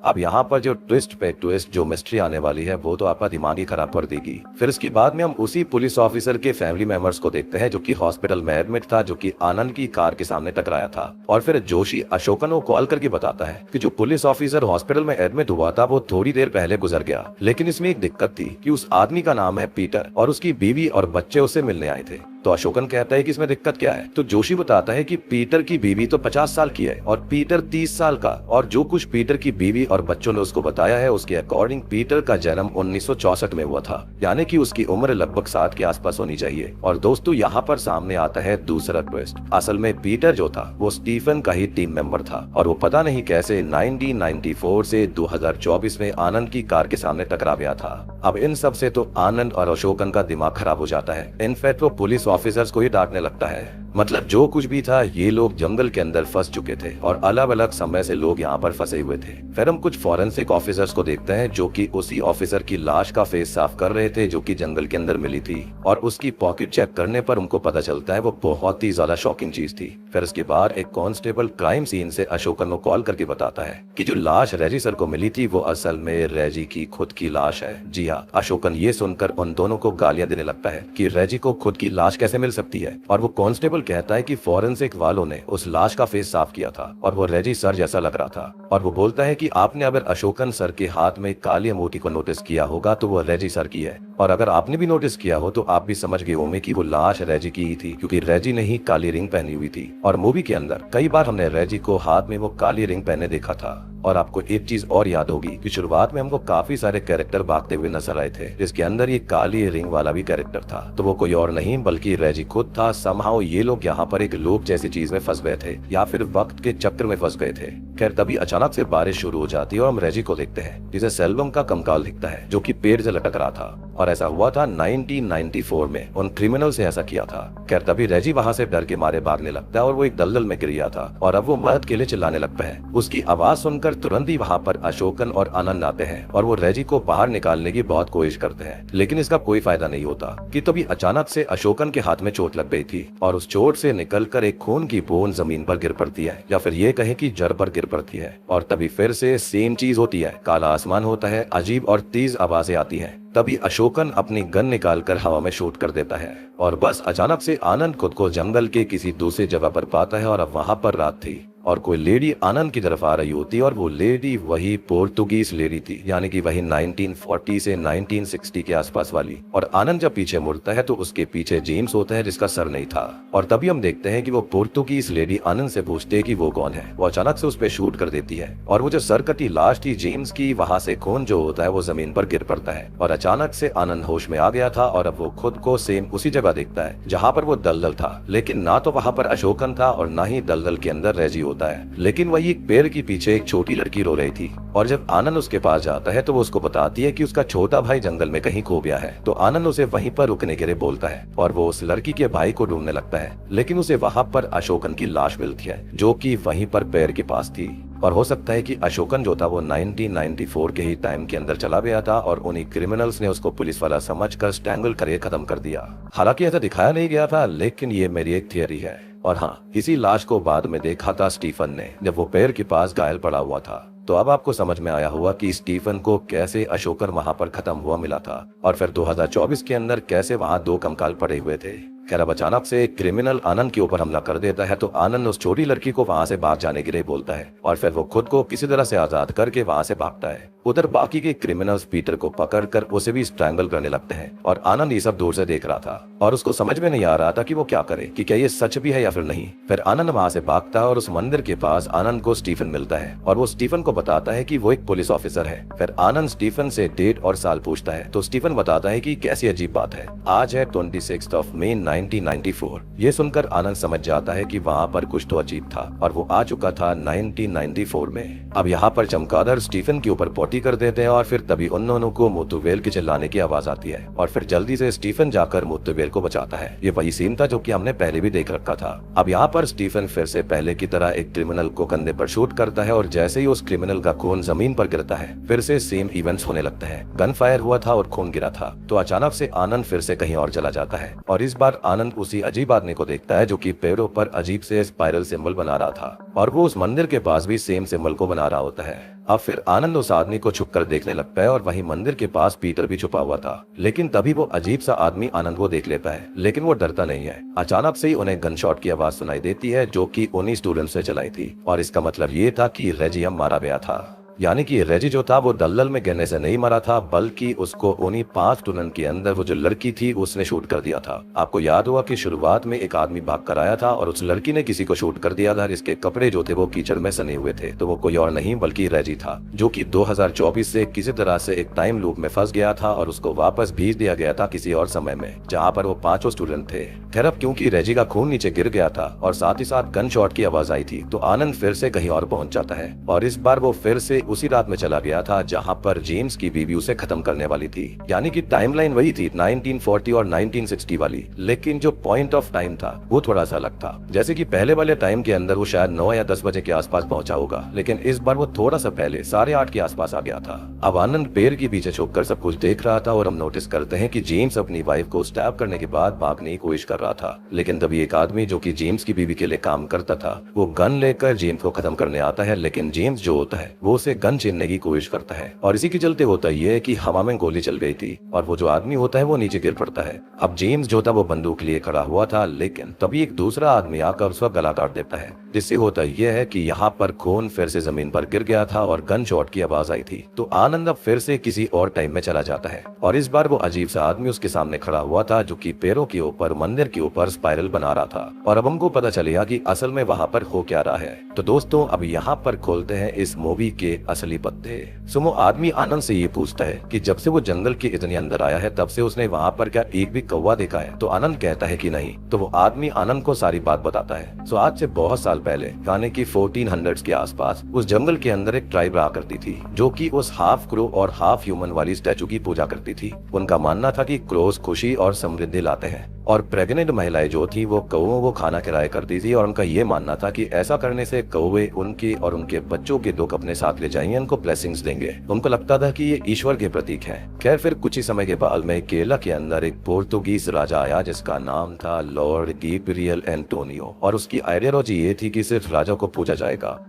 अब यहाँ पर जो ट्विस्ट पे ट्विस्ट जो मिस्ट्री आने वाली है वो तो आपका दिमाग ही खराब कर देगी। फिर इसके बाद में हम उसी पुलिस ऑफिसर के फैमिली मेंबर्स को देखते हैं जो कि हॉस्पिटल में एडमिट था, जो कि आनंद की कार के सामने टकराया था। और फिर जोशी अशोकन को कॉल करके बताता है कि जो पुलिस ऑफिसर हॉस्पिटल में एडमिट हुआ था वो थोड़ी देर पहले गुजर गया, लेकिन इसमें एक दिक्कत थी कि उस आदमी का नाम है पीटर और उसकी बीवी और बच्चे उससे मिलने आए थे। तो अशोकन कहता है कि इसमें दिक्कत क्या है, तो जोशी बताता है कि पीटर की बीवी तो 50 साल की है और पीटर 30 साल का, और जो कुछ पीटर की बीवी और बच्चों ने उसको बताया है उसके अकॉर्डिंग पीटर का जन्म 1964 में हुआ था, यानी कि उसकी उम्र लगभग 60 के आसपास होनी चाहिए। और दोस्तों यहाँ पर सामने आता है दूसरा ट्विस्ट। असल में पीटर जो था वो स्टीफन का ही टीम मेंबर था और वो पता नहीं कैसे 1994 से 2024 में आनंद की कार के सामने टकरा गया था। अब इन सब से तो आनंद और अशोकन का दिमाग खराब हो जाता है। इनफैक्ट वो पुलिस ऑफिसर्स को ही डांटने लगता है। मतलब जो कुछ भी था ये लोग जंगल के अंदर फंस चुके थे और अलग अलग समय से लोग यहाँ पर फंसे हुए थे। फिर हम कुछ फॉरेंसिक ऑफिसर्स को देखते हैं जो कि उसी ऑफिसर की लाश का फेस साफ कर रहे थे जो कि जंगल के अंदर मिली थी, और उसकी पॉकेट चेक करने पर उनको पता चलता है वो बहुत ही ज्यादा शॉकिंग चीज थी। फिर इसके बाद एक कांस्टेबल क्राइम सीन से अशोकन को कॉल करके बताता है कि जो लाश रेजी सर को मिली थी वो असल में रेजी की खुद की लाश है। जी हाँ, अशोकन ये सुनकर उन दोनों को गालियां देने लगता है कि रेजी को खुद की लाश कैसे मिल सकती है, और वो कांस्टेबल कहता है कि फॉरेंसिक वालों ने उस लाश का फेस साफ किया था और वो रेजी सर जैसा लग रहा था। और वो बोलता है कि आपने अगर अशोकन सर के हाथ में काली अंगूठी को नोटिस किया होगा तो वो रेजी सर की है, और अगर आपने भी नोटिस किया हो तो आप भी समझ गए होंगे कि वो लाश रेजी की ही थी, क्योंकि रेजी ने ही काली रिंग पहनी हुई थी। और मूवी के अंदर कई बार हमने रेजी को हाथ में वो काली रिंग पहने देखा था। और आपको एक चीज और याद होगी कि शुरुआत में हमको काफी सारे कैरेक्टर भागते हुए नजर आए थे, जिसके अंदर ये काली रिंग वाला भी कैरेक्टर था, तो वो कोई और नहीं बल्कि रेजी खुद था। समहाउ ये लोग यहाँ पर एक लूप जैसी चीज में फंस गए थे या फिर वक्त के चक्कर में फंस गए थे। खैर तभी अचानक से बारिश शुरू हो जाती है और हम रेजी को देखते हैं जिसे सेल्वम का कंकाल दिखता है जो कि पेड़ से लटक रहा था, और ऐसा हुआ था 1994 में उन क्रिमिनल से ऐसा किया था। खैर तभी रेजी वहां से डर के मारे भागने लगता है और वो एक दलदल में गिर गया था और अब वो मदद के लिए चिल्लाने लगता है। उसकी आवाज सुनकर तुरंत ही वहां पर अशोकन और आनंद आते हैं और वो रेजी को बाहर निकालने की बहुत कोशिश करते हैं, लेकिन इसका कोई फायदा नहीं होता कि तभी अचानक से अशोकन के हाथ में चोट लग गई थी और उस चोट से निकलकर एक खून की बूंद जमीन पर गिर पड़ती है, या फिर ये कहें कि जड़ पर गिर पड़ती है। और तभी फिर से सेम चीज होती है, काला आसमान होता है, अजीब और तेज आवाजें आती हैं। तभी अशोकन अपनी गन निकालकर हवा में शूट कर देता है और बस अचानक से आनंद खुद को जंगल के किसी दूसरी जगह पर पाता है और अब वहां पर रात थी और कोई लेडी आनंद की तरफ आ रही होती है और वो लेडी वही पोर्तुगीज लेडी थी, यानी कि वही 1940 से 1960 के आसपास वाली। और आनंद जब पीछे मुड़ता है तो उसके पीछे जेम्स होता है जिसका सर नहीं था, और तभी हम देखते हैं कि वो पोर्तुगीज लेडी आनंद से पूछते है कि वो कौन है। वो अचानक से उस पर शूट कर देती है और वो जो सर कटी लाश थी जेम्स की, वहां से खून जो होता है वो जमीन पर गिर पड़ता है और अचानक से आनंद होश में आ गया था और अब वो खुद को सेम उसी जगह देखता है जहाँ पर वो दलदल था, लेकिन ना तो वहाँ पर अशोकन था और ना ही दलदल के अंदर रेजी होता है, लेकिन वही एक पेड़ के पीछे एक छोटी लड़की रो रही थी। और जब आनंद उसके पास जाता है तो वो उसको बताती है कि उसका छोटा भाई जंगल में कहीं खो गया है, तो आनंद उसे वहीं पर रुकने के लिए बोलता है और वो उस लड़की के भाई को ढूंढने लगता है, लेकिन उसे वहाँ पर अशोकन की लाश मिलती है जो कि वहीं पर पेड़ के पास थी। और हो सकता है कि अशोकन जो था वो 1994 के ही टाइम के अंदर चला गया था और उन्हीं क्रिमिनल्स ने उसको पुलिस वाला समझकर स्ट्रैंगल करके खत्म कर दिया। हालांकि ऐसा दिखाया नहीं गया था, लेकिन ये मेरी एक थियरी है। और हाँ, इसी लाश को बाद में देखा था स्टीफन ने जब वो पेड़ के पास घायल पड़ा हुआ था। तो अब आपको समझ में आया हुआ कि स्टीफन को कैसे अशोकन वहां पर खत्म हुआ मिला था और फिर 2024 के अंदर कैसे वहां दो कंकाल पड़े हुए थे। खैर अब अचानक से एक क्रिमिनल आनंद के ऊपर हमला कर देता है तो आनंद उस छोटी लड़की को वहां से भाग जाने के लिए बोलता है और फिर वो खुद को किसी तरह से आजाद करके वहां से भागता है। उधर बाकी के क्रिमिनल्स पीटर को पकड़कर उसे भी स्ट्रैंगल करने लगते हैं और आनंद ये सब दूर से देख रहा था और उसको समझ में नहीं आ रहा था कि वो क्या करे, कि क्या ये सच भी है या फिर नहीं। फिर आनंद वहां से भागता है और उस मंदिर के पास आनंद को स्टीफन मिलता है और वो स्टीफन को बताता है कि वो एक पुलिस ऑफिसर है। फिर आनंद स्टीफन से डेट और साल पूछता है तो स्टीफन बताता है कि कैसी अजीब बात है, आज है 26 मई 1994। ये सुनकर आनंद समझ जाता है कि वहाँ पर कुछ तो अजीब था और वो आ चुका था 1994 में। अब यहाँ पर चमगादड़ स्टीफन के ऊपर पोटी कर देते हैं और फिर तभी उन दोनों को मुत्तुवेल के चिल्लाने की आवाज आती है और फिर जल्दी से स्टीफन जाकर मुत्तुवेल को बचाता है। ये वही सीन था जो कि हमने पहले भी देख रखा था। अब यहाँ पर स्टीफन फिर से पहले की तरह एक क्रिमिनल को कंधे पर शूट करता है और जैसे ही उस क्रिमिनल का खून जमीन पर गिरता है फिर से सेम इवेंट्स होने लगते हैं। गन फायर हुआ था और खून गिरा था तो अचानक से आनंद फिर से कहीं और चला जाता है और इस बार आनंद उसी अजीब आदमी को देखता है जो कि पैरों पर अजीब से स्पाइरल सिंबल बना रहा था और वो उस मंदिर के पास भी सेम सिंबल को बना रहा होता है। अब फिर आनंद उस आदमी को छुपकर देखने लगता है और वहीं मंदिर के पास पीटर भी छुपा हुआ था, लेकिन तभी वो अजीब सा आदमी आनंद को देख लेता है, लेकिन वो डरता नहीं है। अचानक से ही उन्हें गन शॉट की आवाज सुनाई देती है जो कि उन्हीं स्टूडेंट से चलाई थी और इसका मतलब ये था कि रेजी अब मारा गया था। यानी कि रेजी जो था वो दलदल में गिरने से नहीं मरा था बल्कि उसको उन्हीं 5 स्टूडेंट के अंदर वो जो लड़की थी उसने शूट कर दिया था। आपको याद हुआ कि शुरुआत में एक आदमी भाग कर आया था और उस लड़की ने किसी को शूट कर दिया था जिसके कपड़े जो थे वो कीचड़ में सने हुए थे, तो वो कोई और नहीं बल्कि रेजी था जो कि 2024 से किसी तरह से एक टाइम लूप में फंस गया था और उसको वापस भेज दिया गया था किसी और समय में जहाँ पर वो 5 स्टूडेंट थे। खैर अब क्योंकि रेजी का खून नीचे गिर गया था और साथ ही साथ गन शॉट की आवाज आई थी तो आनंद फिर से कहीं और पहुंच जाता है और इस बार वो फिर से उसी रात में चला गया था जहां पर जेम्स की बीवी उसे खत्म करने वाली थी। यानी कि टाइमलाइन वही थी 1940 और 1960 वाली, लेकिन जो पॉइंट ऑफ टाइम था वो थोड़ा सा अलग था। जैसे कि पहले वाले टाइम के अंदर वो शायद 9 या 10 बजे के आसपास पहुंचा होगा, लेकिन इस बार वो थोड़ा सा पहले 8:30 के आसपास आ गया था। अब आनंद पेड़ के पीछे छुपकर सब कुछ देख रहा था और हम नोटिस करते हैं कि जेम्स अपनी वाइफ को स्टैब करने के बाद भागने की कोशिश कर रहा था, लेकिन तभी एक आदमी जो कि जेम्स की बीवी के लिए काम करता था वो गन लेकर जेम्स को खत्म करने आता है, लेकिन जेम्स जो होता है वो उसे गन छीनने की कोशिश करता है और इसी के चलते होता यह है कि हवा में गोली चल गई थी और वो जो आदमी होता है वो नीचे गिर पड़ता है। अब जेम्स जो था वो बंदूक लिए खड़ा हुआ था, लेकिन तभी एक दूसरा आदमी आकर उसका गला काट देता है, जिससे होता यह है कि यहाँ पर खून फिर से जमीन पर गिर गया था और गन शॉट की आवाज आई थी। तो आनंद अब फिर से किसी और टाइम में चला जाता है और इस बार वो अजीब सा आदमी उसके सामने खड़ा हुआ था जो कि पैरों के ऊपर मंदिर के ऊपर स्पाइरल बना रहा था और अब हमको पता चलेगा कि असल में वहाँ पर हो क्या रहा है। तो दोस्तों अब यहाँ पर खोलते हैं इस मूवी के असली पत्ते। सुमो आदमी आनंद से ये पूछता है कि जब से वो जंगल के इतने अंदर आया है तब से उसने वहाँ पर क्या एक भी कौवा देखा है? तो आनंद कहता है कि नहीं। तो वो आदमी आनंद को सारी बात बताता है। सो आज से बहुत साल पहले यानी कि 1400s के आसपास उस जंगल के अंदर एक ट्राइब रहा करती थी जो कि उस हाफ क्रो और हाफ ह्यूमन वाली स्टैचू की पूजा करती थी। उनका मानना था कि क्रोस खुशी और समृद्धि लाते हैं और प्रेग्नेंट महिलाएं जो थी वो कौवों को खाना खिलाया करती थी और उनका ये मानना था कि ऐसा करने से कौवे उनके और उनके बच्चों के दुख अपने साथ ले जाएंगे, उनको ब्लेसिंग्स देंगे। उनको लगता था कि ये ईश्वर के प्रतीक है। खैर फिर कुछ ही समय के बाद में केरला के अंदर एक पोर्तुगीज राजा आया जिसका नाम था लॉर्ड गैब्रियल एंटोनियो और उसकी आइडियोलॉजी ये थी कि सिर्फ राजा को पूजा जाएगा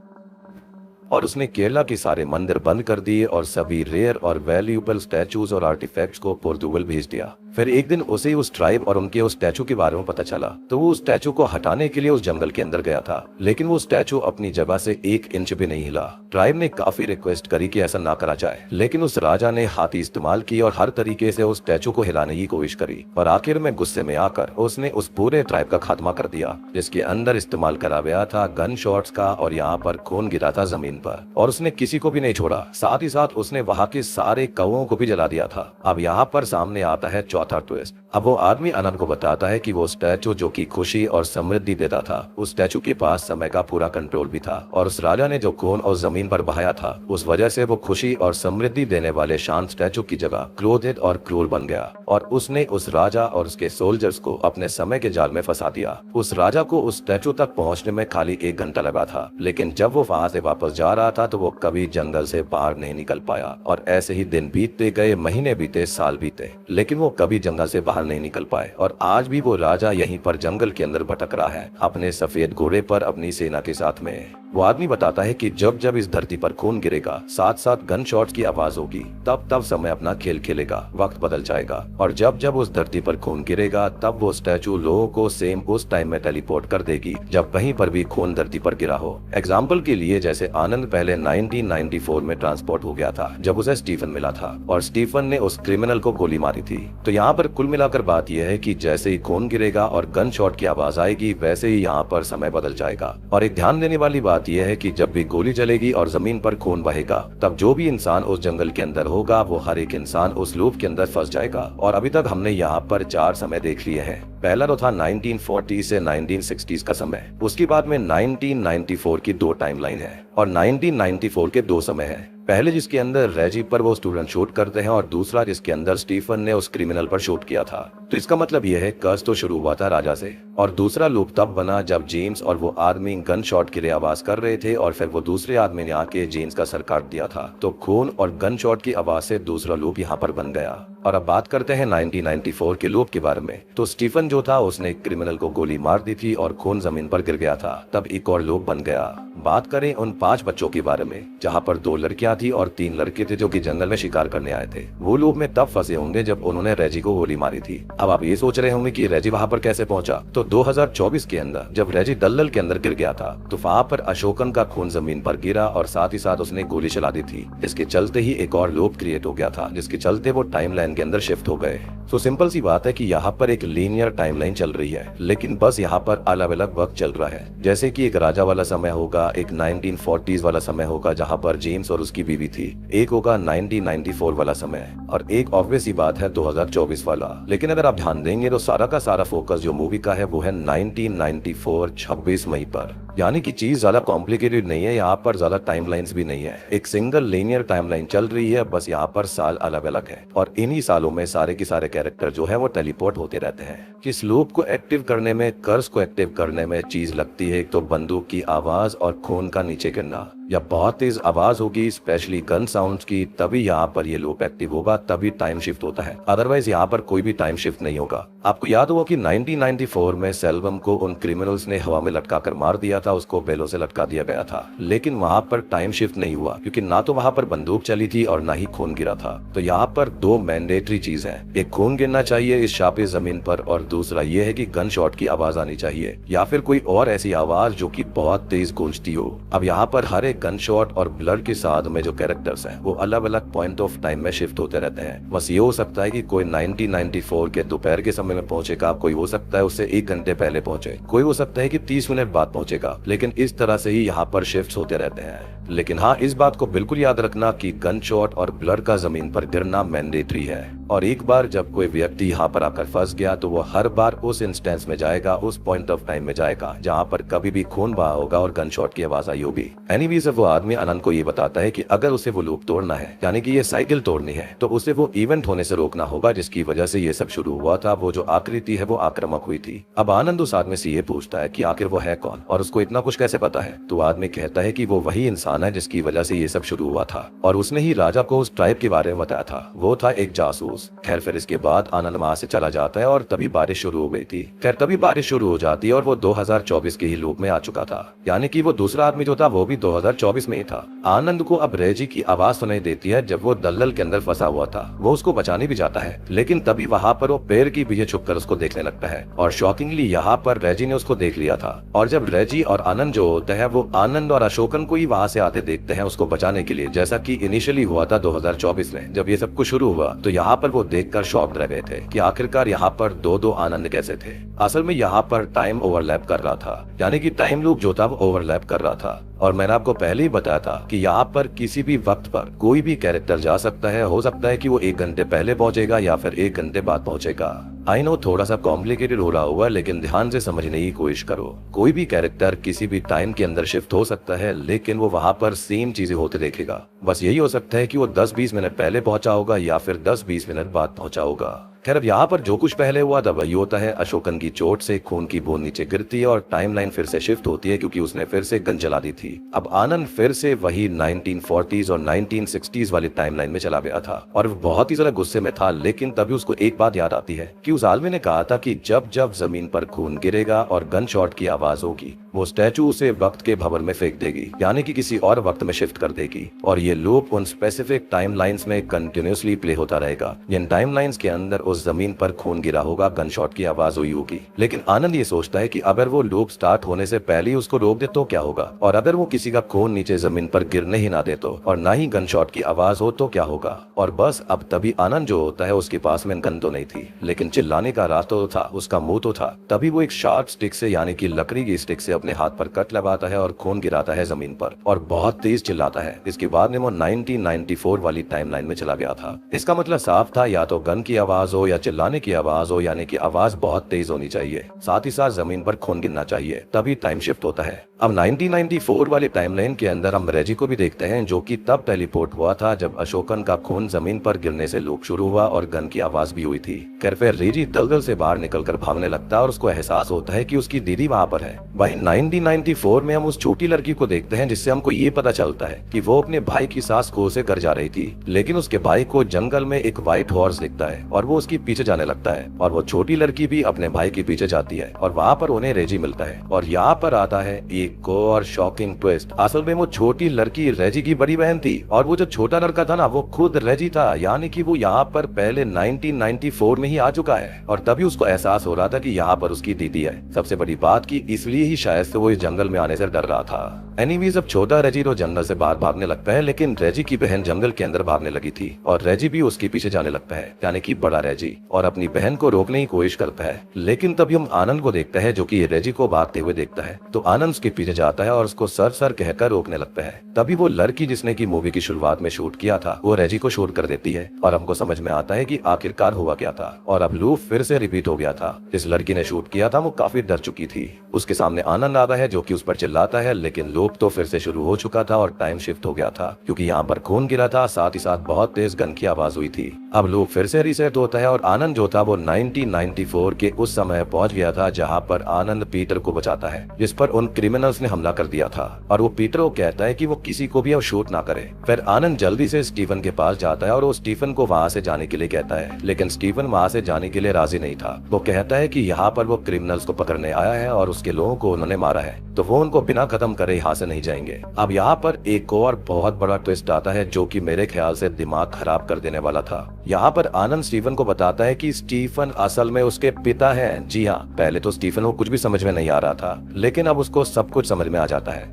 और उसने केरला के सारे मंदिर बंद कर दिए और सभी रेयर और वैल्यूएबल स्टैचूज और आर्टिफैक्ट्स को पोर्तुगल भेज दिया। फिर एक दिन उसे उस ट्राइब और उनके उस स्टैचू के बारे में पता चला तो वो उस स्टैचू को हटाने के लिए उस जंगल के अंदर गया था, लेकिन वो स्टैचू अपनी जगह से 1 इंच भी नहीं हिला। ट्राइब ने काफी रिक्वेस्ट करी कि ऐसा ना करा जाए, लेकिन उस राजा ने हाथी इस्तेमाल की और हर तरीके से उस स्टैचू को हिलाने की कोशिश करी और आखिर में गुस्से में आकर उसने उस पूरे ट्राइब का खात्मा कर दिया जिसके अंदर इस्तेमाल करा गया था गन शॉट्स का और यहाँ पर खून गिरा था जमीन पर और उसने किसी को भी नहीं छोड़ा। साथ ही साथ उसने वहाँ के सारे कौवों को भी जला दिया था। अब यहाँ पर सामने आता है चौथा ट्विस्ट। अब वो आदमी आनंद को बताता है कि वो स्टैचू जो कि खुशी और समृद्धि देता था उस स्टैचू के पास समय का पूरा कंट्रोल भी था और उस राजा ने जो खून और जमीन पर बहाया था उस वजह से वो खुशी और समृद्धि देने वाले शांत स्टैचू की जगह क्रोधित और क्रूर बन गया और उसने उस राजा और उसके सोल्जर्स को अपने समय के जाल में फंसा दिया। उस राजा को उस स्टैचू तक पहुंचने में खाली 1 घंटा लगा था, लेकिन जब वो वहां से वापस जा रहा था तो वो कभी जंगल से बाहर नहीं निकल पाया और ऐसे ही दिन बीतते गए, महीने बीते, साल बीते, लेकिन वो कभी कभी जंगल से बाहर नहीं निकल पाए और आज भी वो राजा यहीं पर जंगल के अंदर भटक रहा है अपने सफेद घोड़े पर अपनी सेना के साथ में। वो आदमी बताता है कि जब जब इस धरती पर खून गिरेगा, साथ साथ गन शॉट्स की आवाज होगी, तब तब समय अपना खेल खेलेगा, वक्त बदल जाएगा। और जब जब उस धरती पर खून गिरेगा, तब वो स्टैचू लोगों को सेम उस टाइम में टेलीपोर्ट कर देगी जब कहीं पर भी खून धरती पर गिरा हो। एग्जाम्पल के लिए जैसे आनंद पहले 1994 में ट्रांसपोर्ट हो गया था जब उसे स्टीफन मिला था और स्टीफन ने उस क्रिमिनल को गोली मारी थी। तो यहाँ पर कुल मिलाकर बात यह है कि जैसे ही खून गिरेगा और गन शॉट की आवाज आएगी, वैसे ही यहाँ पर समय बदल जाएगा। और एक ध्यान देने वाली बात यह है कि जब भी गोली चलेगी और जमीन पर खून बहेगा, तब जो भी इंसान उस जंगल के अंदर होगा, वो हर एक इंसान उस लूप के अंदर फंस जाएगा। और अभी तक हमने यहाँ पर 4 समय देख लिए हैं। पहला तो था 1940 से 1960 का समय, उसके बाद में 1994 की 2 टाइमलाइन है और 1994 के 2 समय है। पहले जिसके अंदर रेजी पर वो स्टूडेंट शूट करते हैं और दूसरा जिसके अंदर स्टीफन ने उस क्रिमिनल पर शूट किया था। तो इसका मतलब यह है कर्ज तो शुरू हुआ था राजा से और दूसरा लूप तब बना जब जेम्स और वो आदमी गन शॉट के लिए आवाज कर रहे थे और फिर वो दूसरे आदमी ने आके जेम्स का सर काट दिया था। तो खून और गन शॉट की आवाज से दूसरा लूप यहाँ पर बन गया। और अब बात करते हैं 1994 के लूप के बारे में। तो स्टीफन जो था उसने एक क्रिमिनल को गोली मार दी थी और खून जमीन पर गिर गया था, तब एक और लूप बन गया। बात करें उन 5 बच्चों के बारे में जहाँ पर 2 लड़कियां थी और 3 लड़के थे जो कि जंगल में शिकार करने आए थे। वो लूप में तब फंसे होंगे जब उन्होंने रेजी को गोली मारी थी। अब आप ये सोच रहे होंगे कि रेजी वहाँ पर कैसे पहुंचा। तो 2024 के अंदर जब रेजी दलदल के अंदर गिर गया था, तो वहाँ पर अशोकन का खून जमीन पर गिरा और साथ ही साथ उसने गोली चला दी थी। इसके चलते ही एक और लूप क्रिएट हो गया था, जिसके चलते वो टाइमलाइन के अंदर शिफ्ट हो गए। तो सिंपल सी बात है कि यहाँ पर एक लीनियर टाइमलाइन चल रही है, लेकिन बस यहाँ पर अलग अलग वक्त चल रहा है। जैसे कि एक राजा वाला समय होगा, एक 1940s वाला समय होगा जहाँ पर जेम्स और उसकी बीवी थी, एक होगा 1994 वाला समय और एक ऑब्वियस ही बात है 2024 वाला। लेकिन अगर आप ध्यान देंगे तो सारा का सारा फोकस जो मूवी का है वो है 1994 26 मई पर। यानी कि चीज ज्यादा कॉम्प्लिकेटेड नहीं है, यहाँ पर ज्यादा टाइमलाइंस भी नहीं है, एक सिंगल लीनियर टाइमलाइन चल रही है, बस यहाँ पर साल अलग अलग है और इन्हीं सालों में सारे के सारे कैरेक्टर जो है वो टेलीपोर्ट होते रहते हैं। किस लूप को एक्टिव करने में, कर्ज को एक्टिव करने में चीज लगती है, एक तो बंदूक की आवाज और खून का नीचे गिरना या बहुत तेज आवाज होगी, स्पेशली गन साउंड्स की, तभी यहाँ पर ये लूप एक्टिव होगा, तभी टाइम शिफ्ट होता है। अदरवाइज यहाँ पर कोई भी टाइम शिफ्ट नहीं होगा। आपको याद होगा कि 1994 में सेल्वम को उन क्रिमिनल्स ने हवा में लटका कर मार दिया था, उसको बेलों से लटका दिया गया था, लेकिन वहाँ पर टाइम शिफ्ट नहीं हुआ क्योंकि ना तो वहाँ पर बंदूक चली थी और ना ही खून गिरा था। तो यहाँ पर 2 मैंडेटरी चीज है, एक खून गिरना चाहिए इस शापे जमीन पर और दूसरा ये है कि गन शॉट की आवाज आनी चाहिए या फिर कोई और ऐसी आवाज जो कि बहुत तेज गूंजती हो। अब यहाँ पर हर एक गन शॉट और ब्लड के साथ में जो कैरेक्टर्स हैं वो अलग अलग पॉइंट ऑफ टाइम में शिफ्ट होते रहते हैं। बस ये हो सकता है कि कोई 1994 के दोपहर के समय में पहुंचेगा, कोई हो सकता है उससे 1 घंटे पहले पहुंचे, कोई हो सकता है कि 30 मिनट बाद पहुंचेगा, लेकिन इस तरह से ही यहाँ पर शिफ्ट होते रहते हैं। लेकिन हाँ, इस बात को बिल्कुल याद रखना कि गन शॉट और ब्लड का जमीन पर गिरना मैंडेटरी है और एक बार जब कोई व्यक्ति यहाँ पर आकर फंस गया तो वो हर बार उस इंस्टेंस में जाएगा, उस पॉइंट ऑफ टाइम में जाएगा जहाँ पर कभी भी खून बहा होगा और गन शॉट की आवाज आई होगी। एनीवेज वो आदमी आनंद को ये बताता है कि अगर उसे वो लूप तोड़ना है, यानी कि ये साइकिल तोड़नी है, तो उसे वो इवेंट होने से रोकना होगा जिसकी वजह से ये सब शुरू हुआ था। वो जो आकृति है वो आक्रामक हुई थी। अब आनंद उस आदमी से ये पूछता है कि आखिर वो है कौन और उसको इतना कुछ कैसे पता है। तो आदमी कहता है कि वो वही इंसान है जिसकी वजह से ये सब शुरू हुआ था और उसने ही राजा को उस ट्राइब के बारे में बताया था। वो था एक जासूस। खैर फिर इसके बाद आनंद वहां से चला जाता है और तभी बारिश शुरू हो गई थी। खैर तभी बारिश शुरू हो जाती है और वो 2024 के ही लूप में आ चुका था, यानी कि वो दूसरा आदमी जो था वो भी 2024 में ही था। आनंद को अब रेजी की आवाज सुनाई देती है जब वो दलदल के अंदर फंसा हुआ था। वो उसको बचाने भी जाता है, लेकिन तभी वहाँ पर वो पेड़ की पीछे छुपकर उसको देखने लगता है और शॉकिंगली यहाँ पर रेजी ने उसको देख लिया था। और जब रेजी और आनंद जो होते हैं वो आनंद और अशोकन को ही वहाँ से आते देखते हैं उसको बचाने के लिए, जैसा कि इनिशियली हुआ था 2024 में जब ये सब कुछ शुरू हुआ। तो यहाँ पर वो देखकर शॉक्ड रह गए थे कि आखिरकार यहाँ पर दो आनंद कैसे थे। असल में यहाँ पर टाइम ओवरलैप कर रहा था, यानी कि टाइम लूप जो था वो ओवरलैप कर रहा था। और मैंने आपको पहले ही बताया था कि यहाँ पर किसी भी वक्त पर कोई भी कैरेक्टर जा सकता है। हो सकता है कि वो 1 घंटे पहले पहुंचेगा या फिर 1 घंटे बाद पहुंचेगा। आई नो थोड़ा सा कॉम्प्लिकेटेड हो रहा होगा, लेकिन ध्यान से समझने की कोशिश करो। कोई भी कैरेक्टर किसी भी टाइम के अंदर शिफ्ट हो सकता है, लेकिन वो वहाँ पर सेम चीजें होते देखेगा। बस यही हो सकता है कि वो 10-20 मिनट पहले पहुंचा होगा या फिर 10-20 मिनट बाद पहुंचा होगा। खैर अब यहाँ पर जो कुछ पहले हुआ था वही होता है। अशोकन की चोट से खून की बूंद नीचे गिरती है और टाइमलाइन फिर से शिफ्ट होती है क्योंकि उसने फिर से गन चला दी थी। अब आनंद फिर से वही 1940s और 1960s वाली टाइमलाइन में चला गया था और वो बहुत ही ज्यादा गुस्से में था। लेकिन तभी उसको एक बात याद आती है कि उस आदमी ने कहा था कि जब जब जमीन पर खून गिरेगा और गन शॉट की आवाज होगी वो स्टैचू उसे वक्त के भंवर में फेंक देगी, यानी कि किसी और वक्त में शिफ्ट कर देगी। और ये लूप उन स्पेसिफिक टाइमलाइंस में कंटिन्यूसली प्ले होता रहेगा जिन टाइमलाइंस के अंदर उस जमीन पर खून गिरा होगा, गन शॉट की आवाज हुई होगी। लेकिन आनंद ये सोचता है कि अगर वो लूप स्टार्ट होने से पहले ही उसको रोक दे तो क्या होगा, और अगर वो किसी का खून नीचे जमीन पर गिरने ही ना दे तो, और ना ही गन शॉट की आवाज हो तो क्या होगा। और बस अब तभी आनंद जो होता है उसके पास में गन तो नहीं थी लेकिन चिल्लाने का रास्ता तो था, उसका मुंह तो था। तभी वो एक शार्प स्टिक से यानी कि लकड़ी की स्टिक से अपने हाथ पर कट लगाता है और खून गिराता है जमीन पर और बहुत तेज चिल्लाता है। इसके बाद में वो 1994 वाली टाइमलाइन में चला गया था। इसका मतलब साफ था, या तो गन की आवाज हो या चिल्लाने की आवाज हो, यानी कि आवाज बहुत तेज होनी चाहिए, साथ ही साथ जमीन पर खून गिरना चाहिए, तभी टाइम शिफ्ट होता है। अब 1994 वाले टाइमलाइन के अंदर हम रेजी को भी देखते हैं जो कि तब टेलीपोर्ट हुआ था जब अशोकन का खून जमीन पर गिरने से लूप शुरू हुआ और गन की आवाज भी हुई थी। फिर रेजी दलदल से बाहर निकलकर भागने लगता है और उसको एहसास होता है कि उसकी दीदी वहाँ पर है। वहीं 1994 में हम उस छोटी लड़की को देखते हैं जिससे हमको ये पता चलता है कि वो अपने भाई की सास को से घर जा रही थी, लेकिन उसके भाई को जंगल में एक व्हाइट हॉर्स दिखता है और वो उसके पीछे जाने लगता है और वो छोटी लड़की भी अपने भाई के पीछे जाती है और वहाँ पर उन्हें रेजी मिलता है। और यहाँ पर आता है एक और शॉकिंग ट्विस्ट। असल में वो छोटी लड़की रेजी की बड़ी बहन थी और वो जो छोटा लड़का था ना वो खुद रेजी था, यानी कि वो यहाँ पर पहले 1994 में ही आ चुका है और तभी उसको एहसास हो रहा था कि यहाँ पर उसकी दीदी है। सबसे बड़ी बात की इसलिए ही शायद से वो इस जंगल में आने से डर रहा था। एनीवेज अब छोटा रेजी तो जंगल से बाहर भागने लगता है लेकिन रेजी की बहन जंगल के अंदर भागने लगी थी और रेजी भी उसके पीछे जाने लगता है, यानी कि बड़ा रेजी, और अपनी बहन को रोकने की कोशिश करता है। लेकिन तभी हम आनंद को देखते हैं जो कि रेजी को भागते हुए देखता है, तो आनंद उसके पीछे जाता है और उसको सर सर कहकर रोकने लगता है। तभी वो लड़की जिसने की मूवी की शुरुआत में शूट किया था वो रेजी को शूट कर देती है और हमको समझ में आता है कि आखिरकार हुआ क्या था और अब लूप फिर से रिपीट हो गया था। जिस लड़की ने शूट किया था वो काफी डर चुकी थी। उसके सामने आनंद आता है जो कि उस पर चिल्लाता है, लेकिन लूप तो फिर से शुरू हो चुका था और टाइम शिफ्ट हो गया था क्योंकि यहाँ पर खून गिरा था, साथ ही साथ बहुत तेज गन की आवाज हुई थी। अब लूप फिर से रीसेट होता है और आनंद जो था वो 1994 के उस समय पहुंच गया था जहाँ पर आनंद पीटर को बचाता है जिस पर उन क्रिमिनल्स ने हमला कर दिया था और वो पीटर को कहता है कि वो किसी को भी अब शूट ना करे। फिर आनंद जल्दी से स्टीफन के पास जाता है और वो स्टीफन को वहाँ से जाने के लिए कहता है, लेकिन स्टीफन वहाँ से जाने के लिए राजी नहीं था। वो कहता है कि यहाँ पर वो क्रिमिनल्स को पकड़ने आया है और उसके लोगों को उन्होंने मारा है तो वो उनको बिना खत्म करे यहाँ से नहीं जाएंगे। अब यहाँ पर एक और बहुत बड़ा ट्विस्ट आता है जो कि मेरे ख्याल से दिमाग खराब कर देने वाला था। यहाँ पर आनंद स्टीफन को बताता है कि स्टीफन असल में उसके पिता हैं। जी हाँ, पहले तो स्टीफन को कुछ भी समझ में नहीं आ रहा था लेकिन अब उसको सब कुछ समझ में आ जाता है।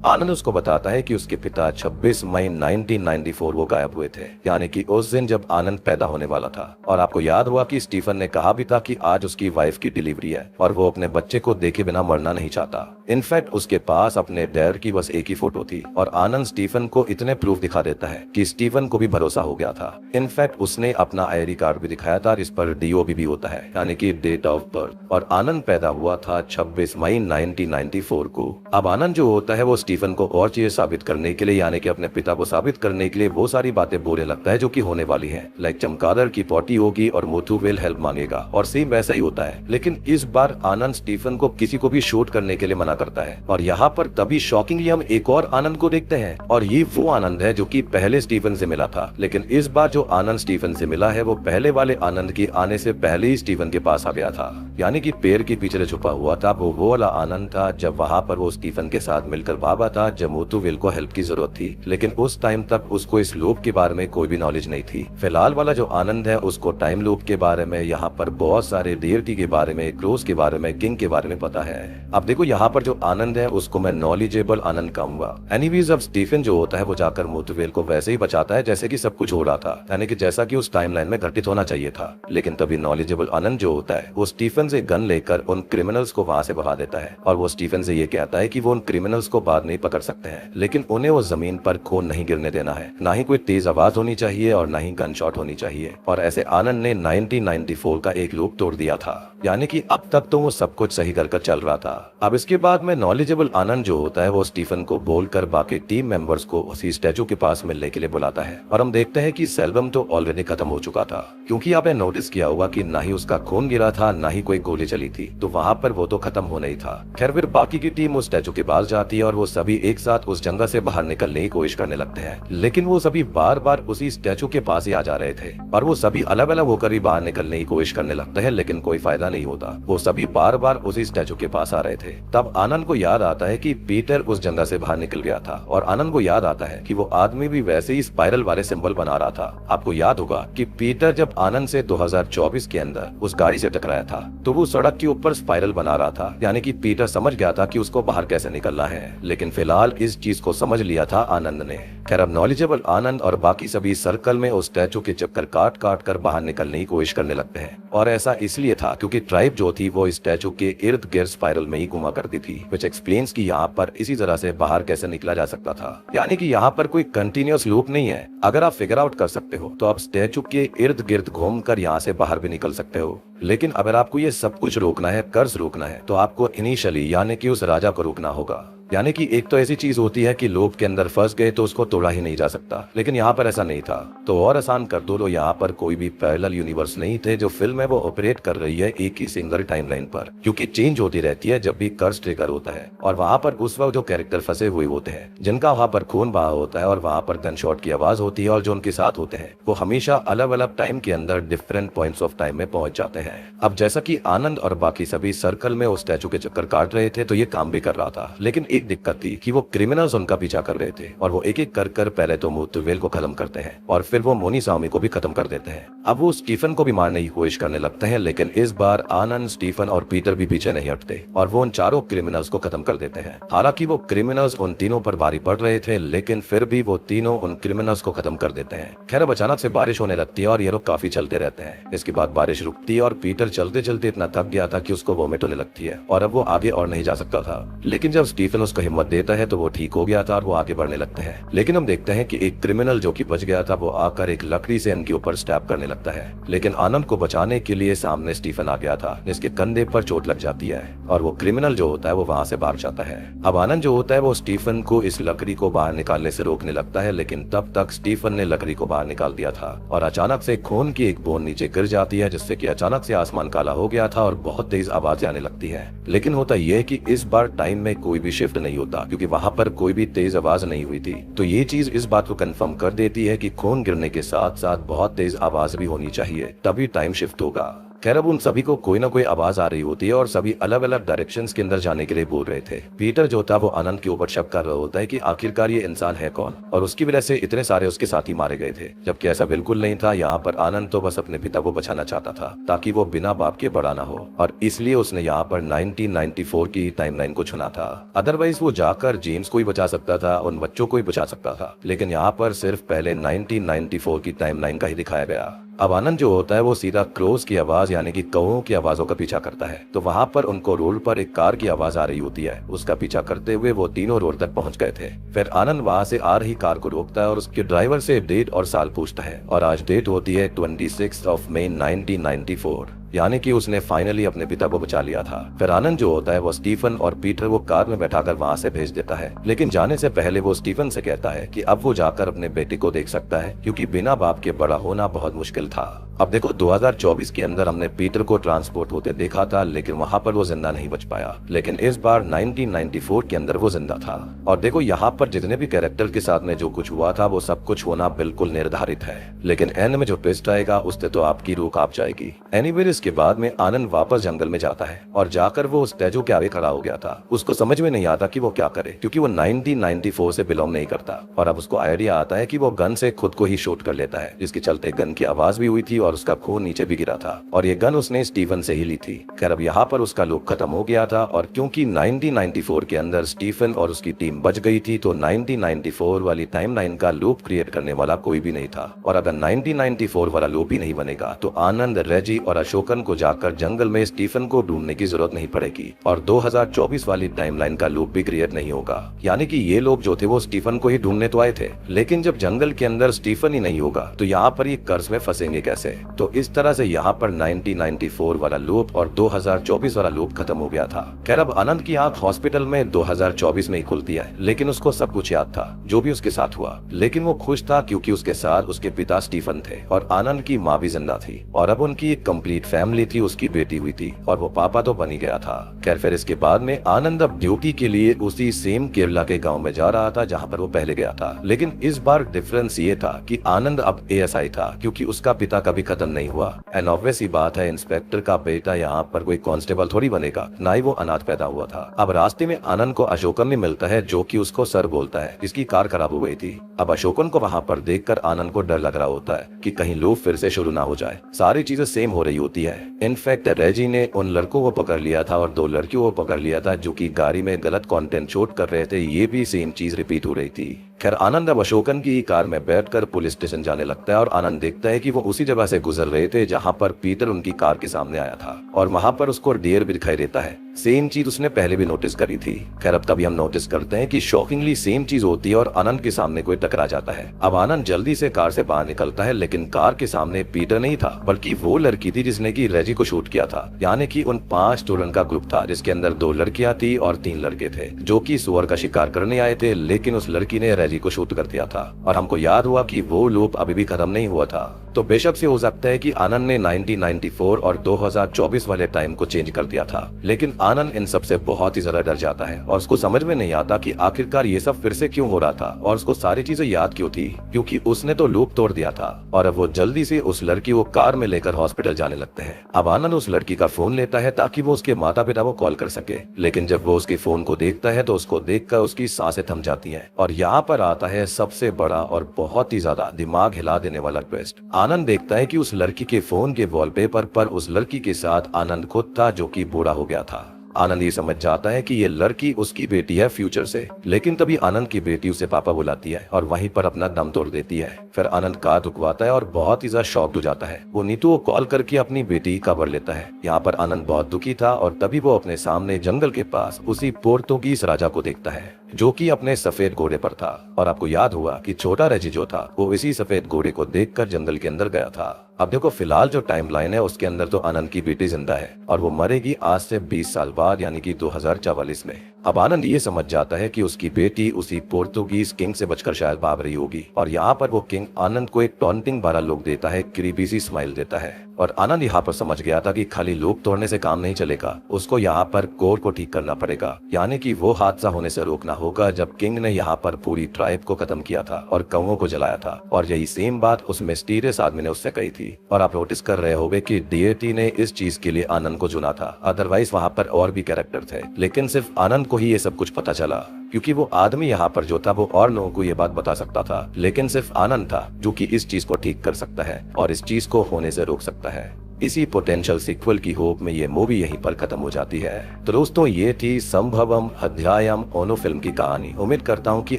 आनंद उसको बताता है कि उसके पिता 26 मई 1994 वो गायब हुए थे, यानी कि उस दिन जब आनंद पैदा होने वाला था। और आपको याद हुआ कि स्टीफन ने कहा भी था कि आज उसकी वाइफ की डिलीवरी है और वो अपने बच्चे को देखे बिना मरना नहीं चाहता। इनफैक्ट उसके पास अपने डैड की बस एक ही फोटो थी और आनंद स्टीफन को इतने प्रूफ दिखा देता है कि स्टीफन को भी भरोसा हो गया था। इनफैक्ट उसने अपना आईडी कार्ड भी दिखाया था जिस पर DOB भी होता है, यानी कि डेट ऑफ बर्थ, और आनंद पैदा हुआ था 26 मई 1994 को। अब आनंद जो होता है वो स्टीफन को और चीजें साबित करने के लिए, यानी कि अपने पिता को साबित करने के लिए वो सारी बातें बोलने लगता है जो कि होने वाली हैं। लाइक चमगादड़ की पॉटी होगी और मोथुवेल हेल्प मांगेगा और सेम वैसा ही होता है। लेकिन इस बार आनंद स्टीफन को किसी को भी शूट करने के लिए मना करता है और यहाँ पर तभी शॉकिंगली हम एक और आनंद को देखते हैं और ये वो आनंद है जो कि पहले स्टीफन से मिला था। लेकिन इस बार जो आनंद स्टीफन से मिला है वो पहले वाले आनंद के आने से पहले ही स्टीफन के पास आ गया था, यानी कि पेड़ के पीछे छुपा हुआ था वो वाला आनंद था जब वहाँ पर वो स्टीफन के साथ मिलकर भागा था जब मोथुवेल को हेल्प की जरूरत थी। लेकिन उस टाइम तक उसको इस लूप के बारे में कोई भी नॉलेज नहीं थी। फिलहाल वाला जो आनंद है उसको टाइम लूप के बारे में, यहाँ पर बहुत सारे डियरिटी के बारे में, क्रोस के बारे में, किंग के बारे में पता है। अब देखो यहाँ पर जो आनंद है उसको मैं नॉलेजेबल आनंद कहूंगा। एनीवेज अब स्टीफन जो होता है वो जाकर मोथुवेल को वैसे ही बचाता है जैसे कि सब कुछ हो रहा था, यानी कि जैसा कि उस टाइमलाइन में घटित होना चाहिए था। लेकिन तभी नॉलेजेबल आनंद जो होता है वो स्टीफन से गन लेकर उन क्रिमिनल्स को वहां से भगा देता है और वो स्टीफन से ये कहता है कि वो उन क्रिमिनल्स को बाद नहीं पकड़ सकते हैं, लेकिन उन्हें वो जमीन पर खून नहीं गिरने देना है, ना ही कोई तेज आवाज होनी चाहिए और ना ही गन शॉट होनी चाहिए। और ऐसे आनंद ने 1994 का एक लूप तोड़ दिया था, यानी कि अब तक तो वो सब कुछ सही कर चल रहा था। अब इसके बाद में नॉलेजेबल आनंद जो होता है वो स्टीफन को बोलकर बाकी टीम मेंबर्स को उसी स्टैचू के पास मिलने के लिए बुलाता है। और हम देखते हैं कि सेल्वम तो ऑलरेडी खत्म हो चुका था, क्योंकि आपने नोटिस किया होगा कि ना ही उसका खून गिरा था ना ही कोई गोली चली थी, तो वहाँ पर वो तो खत्म होना ही था। खैर फिर बाकी की टीम उस स्टैचू के पास जाती है और वो सभी एक साथ उस जंगल से बाहर निकलने की कोशिश करने लगते हैं, लेकिन वो सभी बार बार उसी स्टैचू के पास ही आ जा रहे थे और वो सभी अलग अलग होकर ही बाहर निकलने की कोशिश करने लगते हैं, लेकिन कोई फायदा नहीं होता। वो सभी बार बार उसी स्टैचू के पास आ रहे थे। तब आनंद को याद आता है कि पीटर उस जंगल से बाहर निकल गया था और आनंद को याद आता है कि वो आदमी भी वैसे ही स्पाइरल वाले सिंबल बना रहा था। आपको याद होगा कि पीटर जब आनंद से 2024 के अंदर उस गाड़ी से टकराया था तो वो सड़क के ऊपर स्पाइरल बना रहा था, यानी कि पीटर समझ गया था कि उसको बाहर कैसे निकलना है, लेकिन फिलहाल इस चीज को समझ लिया था आनंद ने। खैर अब नॉलेजेबल आनंद और बाकी सभी सर्कल में उस स्टैचू के चक्कर काट काट कर बाहर निकलने की कोशिश करने लगते हैं, और ऐसा इसलिए था क्योंकि ट्राइब जो थी वो स्टैचू के इर्द गिर्द स्पाइरल में ही घुमा करती थी, विच एक्सप्लेन्स कि यहाँ पर इसी तरह से बाहर कैसे निकला जा सकता था। यानी कि यहाँ पर कोई कंटिन्यूअस लूप नहीं है। अगर आप फिगर आउट कर सकते हो तो आप स्टैचू के इर्द गिर्द घूमकर यहाँ से बाहर भी निकल सकते हो, लेकिन अगर आपको ये सब कुछ रोकना है, कर्ज रोकना है, तो आपको इनिशियली यानी कि उस राजा को रोकना होगा। यानी कि एक तो ऐसी चीज होती है कि लोग के अंदर फंस गए तो उसको तोड़ा ही नहीं जा सकता, लेकिन यहाँ पर ऐसा नहीं था। तो और आसान कर दो तो यहाँ पर कोई भी पैरेलल यूनिवर्स नहीं थे। जो फिल्म है वो ऑपरेट कर रही है एक ही सिंगल टाइमलाइन पर, क्योंकि चेंज होती रहती है जब भी कर्ज ट्रिगर होता है। और वहाँ पर उस वक्त जो कैरेक्टर फंसे हुए होते हैं, जिनका वहाँ पर खून बहा होता है और वहाँ पर गन शॉट की आवाज होती है, और जो उनके साथ होते हैं वो हमेशा अलग अलग टाइम के अंदर डिफरेंट पॉइंट्स ऑफ टाइम में पहुंच जाते हैं। अब जैसा कि आनंद और बाकी सभी सर्कल में उस स्टैचू के चक्कर काट रहे थे तो ये काम भी कर रहा था, लेकिन एक दिक्कत थी कि वो क्रिमिनल्स उनका पीछा कर रहे थे और वो एक एक कर पहले तो मुतवेल को खत्म करते हैं और फिर वो मोनीसामी को भी खत्म कर देते हैं। अब वो स्टीफन को भी मारने की कोशिश करने लगते हैं, लेकिन इस बार आनंद, स्टीफन और पीटर भी पीछे नहीं हटते और वो उन चारों क्रिमिनल्स को खत्म कर देते हैं। हालांकि वो क्रिमिनल्स उन तीनों पर भारी पड़ रहे थे, लेकिन फिर भी वो तीनों उन क्रिमिनल्स को खत्म कर देते हैं। खैर अब अचानक से बारिश होने लगती है और ये लोग काफी चलते रहते हैं। इसके बाद बारिश रुकती है और पीटर चलते चलते इतना थक गया था कि उसको वोमिट होने लगती है और अब वो आगे और नहीं जा सकता था। लेकिन जब स्टीफन उसको हिम्मत देता है तो वो ठीक हो गया था और वो आगे बढ़ने लगते हैं। लेकिन हम देखते हैं कि एक क्रिमिनल जो कि बच गया था वो आकर एक लकड़ी से इनके ऊपर स्टैब करने लगता है, लेकिन आनंद को बचाने के लिए सामने स्टीफन आ गया था, जिसके कंधे पर चोट लग जाती है और वो क्रिमिनल जो होता है वो वहां से भाग जाता है। अब आनंद जो होता है वो स्टीफन को इस लकड़ी को बाहर निकालने से रोकने लगता है, लेकिन तब तक स्टीफन ने लकड़ी को बाहर निकाल दिया था और अचानक से खून की एक बूंद नीचे गिर जाती है, जिससे कि अचानक से आसमान काला हो गया था और बहुत तेज आवाज आने लगती है। लेकिन होता यह कि इस बार टाइम में कोई भी शिफ्ट नहीं होता, क्योंकि वहां पर कोई भी तेज आवाज नहीं हुई थी। तो ये चीज इस बात को कंफर्म कर देती है कि खून गिरने के साथ साथ बहुत तेज आवाज भी होनी चाहिए, तभी टाइम शिफ्ट होगा। खैर अब उन सभी को कोई ना कोई आवाज आ रही होती है और सभी अलग अलग डायरेक्शंस के अंदर जाने के लिए बोल रहे थे। पीटर जो था वो आनंद के ऊपर शक कर रहा होता है कि आखिरकार ये इंसान है कौन, और उसकी वजह से इतने सारे उसके साथी मारे गए थे, जबकि ऐसा बिल्कुल नहीं था। यहाँ पर आनंद तो बस अपने पिता को बचाना चाहता था ताकि वो बिना बाप के बड़ा ना हो, और इसलिए उसने यहाँ पर 1994 की टाइमलाइन को चुना था। अदरवाइज वो जाकर जेम्स को ही बचा सकता था, उन बच्चों को ही बचा सकता था, लेकिन यहाँ पर सिर्फ पहले 1994 की टाइमलाइन का ही दिखाया गया। अब आनंद जो होता है वो सीधा क्रोज की आवाज यानी कि कौओं की आवाजों का पीछा करता है। तो वहां पर उनको रोड पर एक कार की आवाज आ रही होती है, उसका पीछा करते हुए वो तीनों रोड तक पहुंच गए थे। फिर आनंद वहां से आ रही कार को रोकता है और उसके ड्राइवर से डेट और साल पूछता है, और आज डेट होती है 26 मई 1994, यानी कि उसने फाइनली अपने पिता को बचा लिया था। फिर आनंद जो होता है वो स्टीफन और पीटर वो कार में बैठाकर वहां से भेज देता है, लेकिन जाने से पहले वो स्टीफन से कहता है कि अब वो जाकर अपने बेटे को देख सकता है, क्योंकि बिना बाप के बड़ा होना बहुत मुश्किल था। अब देखो 2024 के अंदर हमने पीटर को ट्रांसपोर्ट होते देखा था, लेकिन वहां पर वो जिंदा नहीं बच पाया, लेकिन इस बार 1994 के अंदर वो जिंदा था। और देखो यहाँ पर जितने भी कैरेक्टर के साथ में जो कुछ हुआ था वो सब कुछ होना बिल्कुल निर्धारित है, लेकिन एंड में जो ट्विस्ट आएगा उससे तो आपकी रूह कांप जाएगी। एनीवेज इसके बाद में आनंद वापस जंगल में जाता है और जाकर वो स्टैचू के आगे खड़ा हो गया था। उसको समझ में नहीं आता कि वो क्या करे, क्योंकि वो 1994 से बिलोंग नहीं करता, और अब उसको आइडिया आता है कि वो गन से खुद को ही शूट कर लेता है, जिसके चलते गन की आवाज भी हुई थी और उसका खून नीचे भी गिरा था और ये गन उसने स्टीफन से ही ली थी। खैर अब यहाँ पर उसका लूप खत्म हो गया था और क्योंकि 1994 के अंदर स्टीफन और उसकी टीम बच गई थी तो 1994 वाली टाइमलाइन का लूप क्रिएट करने वाला कोई भी नहीं था। और अगर 1994 वाला लूप ही नहीं बनेगा तो आनंद, रेजी और अशोकन को जाकर जंगल में स्टीफन को ढूंढने की जरूरत नहीं पड़ेगी और 2024 वाली टाइमलाइन का लूप भी क्रिएट नहीं होगा। यानी कि ये लोग जो थे वो स्टीफन को ही ढूंढने तो आए थे, लेकिन जब जंगल के अंदर स्टीफन ही नहीं होगा तो यहाँ पर ये कर्ज में फंसेंगे कैसे। तो इस तरह से यहाँ पर 1994 वाला लूप और 2024 वाला लूप खत्म हो गया था। खैर अब आनंद की आंख हॉस्पिटल में 2024 में ही खुलती है, लेकिन उसको सब कुछ याद था जो भी उसके साथ हुआ। लेकिन वो खुश था क्योंकि उसके साथ उसके पिता स्टीफन थे और आनंद की माँ भी जिंदा थी और अब उनकी एक कंप्लीट फैमिली थी, उसकी बेटी हुई थी और वो पापा तो बन ही गया था। खैर फिर इसके बाद में आनंद अब ड्यूटी के लिए उसी सेम केरला के गाँव में जा रहा था जहाँ पर वो पहले गया था। लेकिन इस बार डिफरेंस ये था कि आनंद अब एएसआई था क्योंकि उसका पिता कभी खत्म नहीं हुआ। एंड ऑब्वियस ही बात है, इंस्पेक्टर का बेटा यहाँ पर कोई कांस्टेबल थोड़ी बनेगा, ना ही वो अनाथ पैदा हुआ था। अब रास्ते में आनंद को अशोकन भी मिलता है जो कि उसको सर बोलता है, जिसकी कार खराब हो गई थी। अब अशोकन को वहाँ पर देखकर आनंद को डर लग रहा होता है कि कहीं लूप फिर से शुरू ना हो जाए। सारी चीजें सेम हो रही होती है। इनफैक्ट रेजी ने उन लड़कों को पकड़ लिया था और 2 लड़कियों को पकड़ लिया था जो कि गाड़ी में गलत कंटेंट शूट कर रहे थे, ये भी सेम चीज रिपीट हो रही थी। खैर आनंद अब अशोकन की कार में बैठकर पुलिस स्टेशन जाने लगता है और आनंद देखता है कि वो उसी जगह से गुजर रहे थे जहां पर पीटर उनकी कार के सामने आया था और वहां पर उसको डियर भी दिखाई देता है। सेम चीज उसने पहले भी नोटिस करी थी। खैर अब तभी हम नोटिस करते हैं कि शॉकिंगली सेम चीज होती है और आनंद के सामने कोई टकरा जाता है। अब आनंद जल्दी से कार से बाहर निकलता है, लेकिन कार के सामने पीटर नहीं था बल्कि वो लड़की थी जिसने की रेजी को शूट किया था। यानी कि उन 5 स्टूडेंट का ग्रुप था जिसके अंदर 2 लड़कियां थी और 3 लड़के थे जो कि सुअर का शिकार करने आए थे, लेकिन उस लड़की ने रेजी को शूट कर दिया था और हमको याद हुआ कि वो लूप अभी भी खत्म नहीं हुआ था। तो बेशक से हो सकता है कि आनंद ने 1994 और 2024 वाले टाइम को चेंज कर दिया था, लेकिन आनंद इन सब से बहुत ही ज्यादा डर जाता है और उसको समझ में नहीं आता कि आखिरकार ये सब फिर से क्यों हो रहा था और उसको सारी चीजें याद क्यों थी, क्योंकि उसने तो लूप तोड़ दिया था। और अब वो जल्दी से उस लड़की को कार में लेकर हॉस्पिटल जाने लगते हैं। अब आनंद उस लड़की का फोन लेता है ताकि वो उसके माता पिता को कॉल कर सके, लेकिन जब वो उसके फोन को देखता है तो उसको देखकर उसकी सांसें थम जाती हैं। और यहाँ पर आता है सबसे बड़ा और बहुत ही ज्यादा दिमाग हिला देने वाला ट्विस्ट। आनंद देखता है कि उस लड़की के फोन के वॉलपेपर पर उस लड़की के साथ आनंद खुद था जो कि बूढ़ा हो गया था। आनंद ये समझ जाता है कि ये लड़की उसकी बेटी है फ्यूचर से, लेकिन तभी आनंद की बेटी उसे पापा बुलाती है और वहीं पर अपना दम तोड़ देती है। फिर आनंद कार रुकवाता है और बहुत ही ज्यादा शॉक्ड हो जाता है। वो नीतू को कॉल करके अपनी बेटी की खबर लेता है। यहाँ पर आनंद बहुत दुखी था और तभी वो अपने सामने जंगल के पास उसी पोर्तुगीज राजा को देखता है जो कि अपने सफेद घोड़े पर था। और आपको याद हुआ कि छोटा रेजी जो था वो इसी सफेद घोड़े को देखकर जंगल के अंदर गया था। अब देखो फिलहाल जो टाइमलाइन है उसके अंदर तो आनंद की बेटी जिंदा है और वो मरेगी आज से 20 साल बाद, यानी कि 2044 में। अब आनंद ये समझ जाता है कि उसकी बेटी उसी पोर्तुगीज किंग से बचकर शायद भाग रही होगी और यहाँ पर वो किंग आनंद को एक टॉन्टिंग भरा लुक देता है, क्रीपी सी स्माइल देता है। और आनंद यहाँ पर समझ गया था कि खाली लूप तोड़ने से काम नहीं चलेगा, उसको यहाँ पर कोर को ठीक करना पड़ेगा, यानी कि वो हादसा होने से रोकना होगा जब किंग ने यहाँ पर पूरी ट्राइब को खत्म किया था और कौओं को जलाया था। और यही सेम बात उस मिस्टीरियस आदमी ने उससे कही थी। और आप नोटिस कर रहे होंगे कि डीएटी ने इस चीज के लिए आनंद को चुना था, अदरवाइज वहाँ पर और भी कैरेक्टर थे, लेकिन सिर्फ आनंद को ही ये सब कुछ पता चला क्योंकि वो आदमी यहाँ पर जो था वो और लोगों को ये बात बता सकता था, लेकिन सिर्फ आनंद था जो कि इस चीज को ठीक कर सकता है और इस चीज को होने से रोक सकता है। इसी पोटेंशियल सीक्वल की होप में ये मूवी यहीं पर खत्म हो जाती है। तो दोस्तों ये थी संभवम अध्यायम ओनो फिल्म की कहानी। उम्मीद करता हूँ कि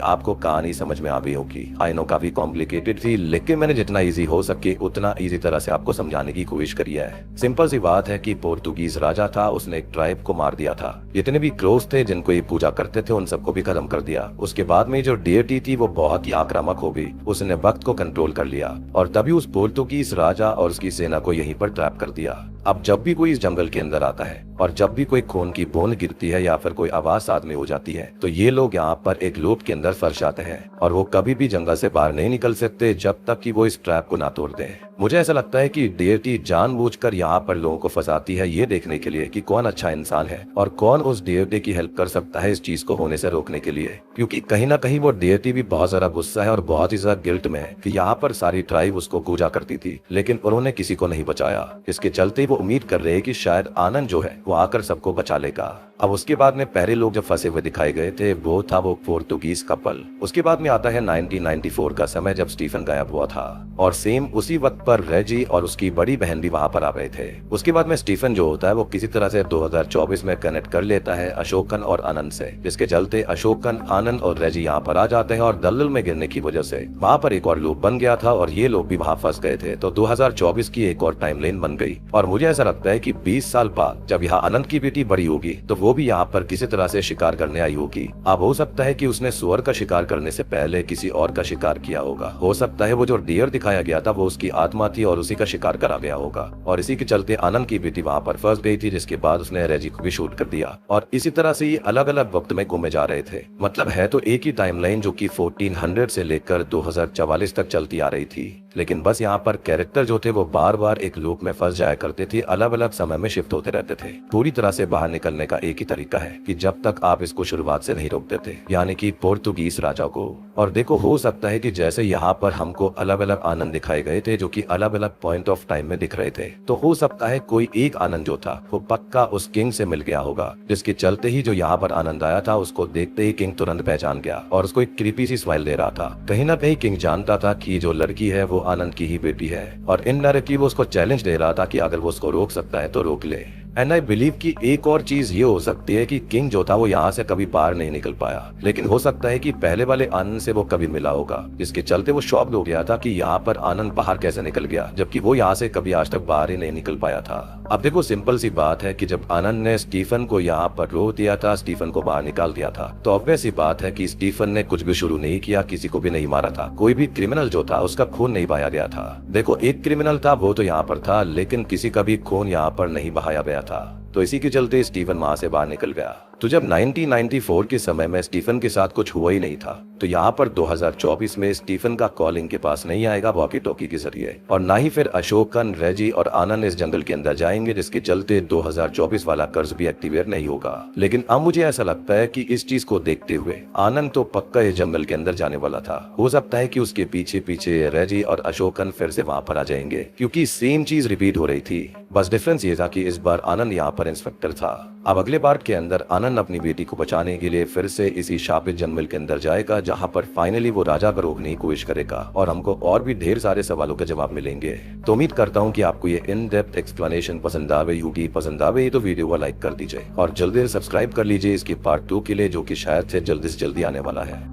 आपको कहानी समझ में आ गई होगी। आई नो काफी कॉम्प्लिकेटेड थी, लेकिन मैंने जितना इजी हो सके उतना इजी तरह से आपको समझाने की कोशिश करी है। सिंपल सी बात है कि पोर्तुगीज राजा था, उसने एक ट्राइब को मार दिया था। जितने भी क्रोस थे जिनको ये पूजा करते थे उन सबको भी खत्म कर दिया। उसके बाद में जो डीएटी थी वो बहुत ही आक्रामक हो गई, उसने वक्त को कंट्रोल कर लिया और तभी उस पोर्तुगीज राजा और उसकी सेना को यहीं पर ट्रैप कर दिया। अब जब भी कोई इस जंगल के अंदर आता है और जब भी कोई खून की बूंद गिरती है या फिर कोई आवाज साथ में हो जाती है तो ये लोग यहाँ पर एक लूप के अंदर फंस जाते हैं और वो कभी भी जंगल से बाहर नहीं निकल सकते जब तक कि वो इस ट्रैप को ना तोड़ दें। मुझे ऐसा लगता है कि डीएटी जानबूझकर यहाँ पर लोगों को फंसाती है ये देखने के लिए कि कौन अच्छा इंसान है और कौन उस डीएटी की हेल्प कर सकता है इस चीज को होने से रोकने के लिए, क्योंकि कहीं ना कहीं वो डीएटी भी बहुत ज्यादा गुस्सा है और बहुत ही ज्यादा गिल्ट में है कि यहाँ पर सारी ट्राइब उसको पूजा करती थी लेकिन उन्होंने किसी को नहीं बचाया। इसके चलते वो उम्मीद कर रहे हैं कि शायद आनंद जो है वो आकर सबको बचा लेगा। अब उसके बाद में पहले लोग जब फंसे हुए दिखाए गए थे वो पोर्तुगीज कपल। उसके बाद में आता है 1994 का समय जब स्टीफन गायब हुआ था और सेम उसी वक्त पर रेजी और उसकी बड़ी बहन भी वहां पर आ गए थे। उसके बाद में स्टीफन जो होता है वो किसी तरह से 2024 में कनेक्ट कर लेता है अशोकन और आनंद से, जिसके चलते अशोकन, आनंद और रेजी यहाँ पर आ जाते हैं और दलदल में गिरने की वजह से वहाँ पर एक और लूप बन गया था और ये लोग भी वहाँ फंस गए थे। तो 2024 की एक और टाइमलाइन बन गई और मुझे ऐसा लगता है कि 20 साल बाद जब यहाँ आनंद की बेटी बड़ी होगी तो वो भी यहाँ पर किसी तरह से शिकार करने आई होगी। अब हो सकता है कि उसने सुअर का शिकार करने से पहले किसी और का शिकार किया होगा। हो सकता है वो जो डियर दिखाया गया था वो उसकी आत्मा थी और उसी का शिकार करा गया होगा और इसी के चलते आनंद की बेटी वहाँ पर फंस गई थी, जिसके बाद उसने रेजी को भी शूट कर दिया। और इसी तरह से ये अलग अलग वक्त में घूमे जा रहे थे। मतलब है तो एक ही टाइमलाइन जो कि 1400 से लेकर 2044 तक चलती आ रही थी, लेकिन बस यहाँ पर कैरेक्टर जो थे वो बार बार एक लूप में फंस जाया करते थे, अलग अलग समय में शिफ्ट होते रहते थे। पूरी तरह से बाहर निकलने का एक ही तरीका है कि जब तक आप इसको शुरुआत से नहीं रोक देते, यानी कि पोर्तुगीज राजा को। और देखो हो सकता है कि जैसे यहाँ पर हमको अलग अलग आनंद दिखाए गए थे जो कि अलग अलग पॉइंट ऑफ टाइम में दिख रहे थे, तो हो सकता है कोई एक आनंद जो था वो पक्का उस किंग से मिल गया होगा, जिसके चलते ही जो यहाँ पर आनंद आया था उसको देखते ही किंग तुरंत पहचान गया और उसको एक क्रीपी सी स्माइल दे रहा था। कहीं ना कहीं किंग जानता था कि जो लड़की है वो आनंद की ही बेटी है और इनडायरेक्टली वो उसको चैलेंज दे रहा था कि अगर वो उसको रोक सकता है तो रोक ले। एंड आई बिलीव कि एक और चीज ये हो सकती है कि किंग जो था वो यहाँ से कभी बाहर नहीं निकल पाया, लेकिन हो सकता है कि पहले वाले आनंद से वो कभी मिला होगा, जिसके चलते वो शॉक्ड हो गया था कि यहाँ पर आनंद बाहर कैसे निकल गया, जबकि वो यहाँ से कभी आज तक बाहर ही नहीं निकल पाया था। अब देखो सिंपल सी बात है कि जब आनंद ने स्टीफन को यहाँ पर रोक दिया था, स्टीफन को बाहर निकाल दिया था, तो ऑब्वियस सी बात है कि स्टीफन ने कुछ भी शुरू नहीं किया, किसी को भी नहीं मारा था, कोई भी क्रिमिनल जो था उसका खून नहीं बहाया गया था। देखो एक क्रिमिनल था वो तो यहाँ पर था, लेकिन किसी का भी खून यहाँ पर नहीं बहाया गया था, तो इसी के चलते स्टीफन वहां से बाहर निकल गया। तो जब 1994 के समय में स्टीफन के साथ कुछ हुआ ही नहीं था, तो यहाँ पर 2024 में स्टीफन का कॉलिंग के पास नहीं आएगा वॉकी टॉकी के जरिए, और ना ही फिर अशोकन, रेजी और आनंद इस जंगल के अंदर जाएंगे, जिसके चलते 2024 वाला कर्ज भी एक्टिवेट नहीं होगा। लेकिन अब मुझे ऐसा लगता है कि इस चीज को देखते हुए आनंद तो पक्का इस जंगल के अंदर जाने वाला था। हो सकता है कि उसके पीछे पीछे रेजी और अशोकन फिर से वहां पर आ जाएंगे, क्योंकि सेम चीज रिपीट हो रही थी। बस डिफरेंस ये था कि इस बार आनंद यहाँ पर इंस्पेक्टर था। अब अगले बार के अंदर आनंद अपनी बेटी को बचाने के लिए फिर से इसी शापित जंगल के अंदर जाएगा, जहाँ पर फाइनली वो राजा को रोकने की कोशिश करेगा और हमको और भी ढेर सारे सवालों के जवाब मिलेंगे। तो उम्मीद करता हूँ कि आपको ये इन डेप्थ एक्सप्लेनेशन पसंद आवे होगी। पसंद आवे तो वीडियो को लाइक कर दीजिए और जल्दी से सब्सक्राइब कर लीजिए इसकी पार्ट 2 के लिए, जो कि शायद से जल्दी आने वाला है।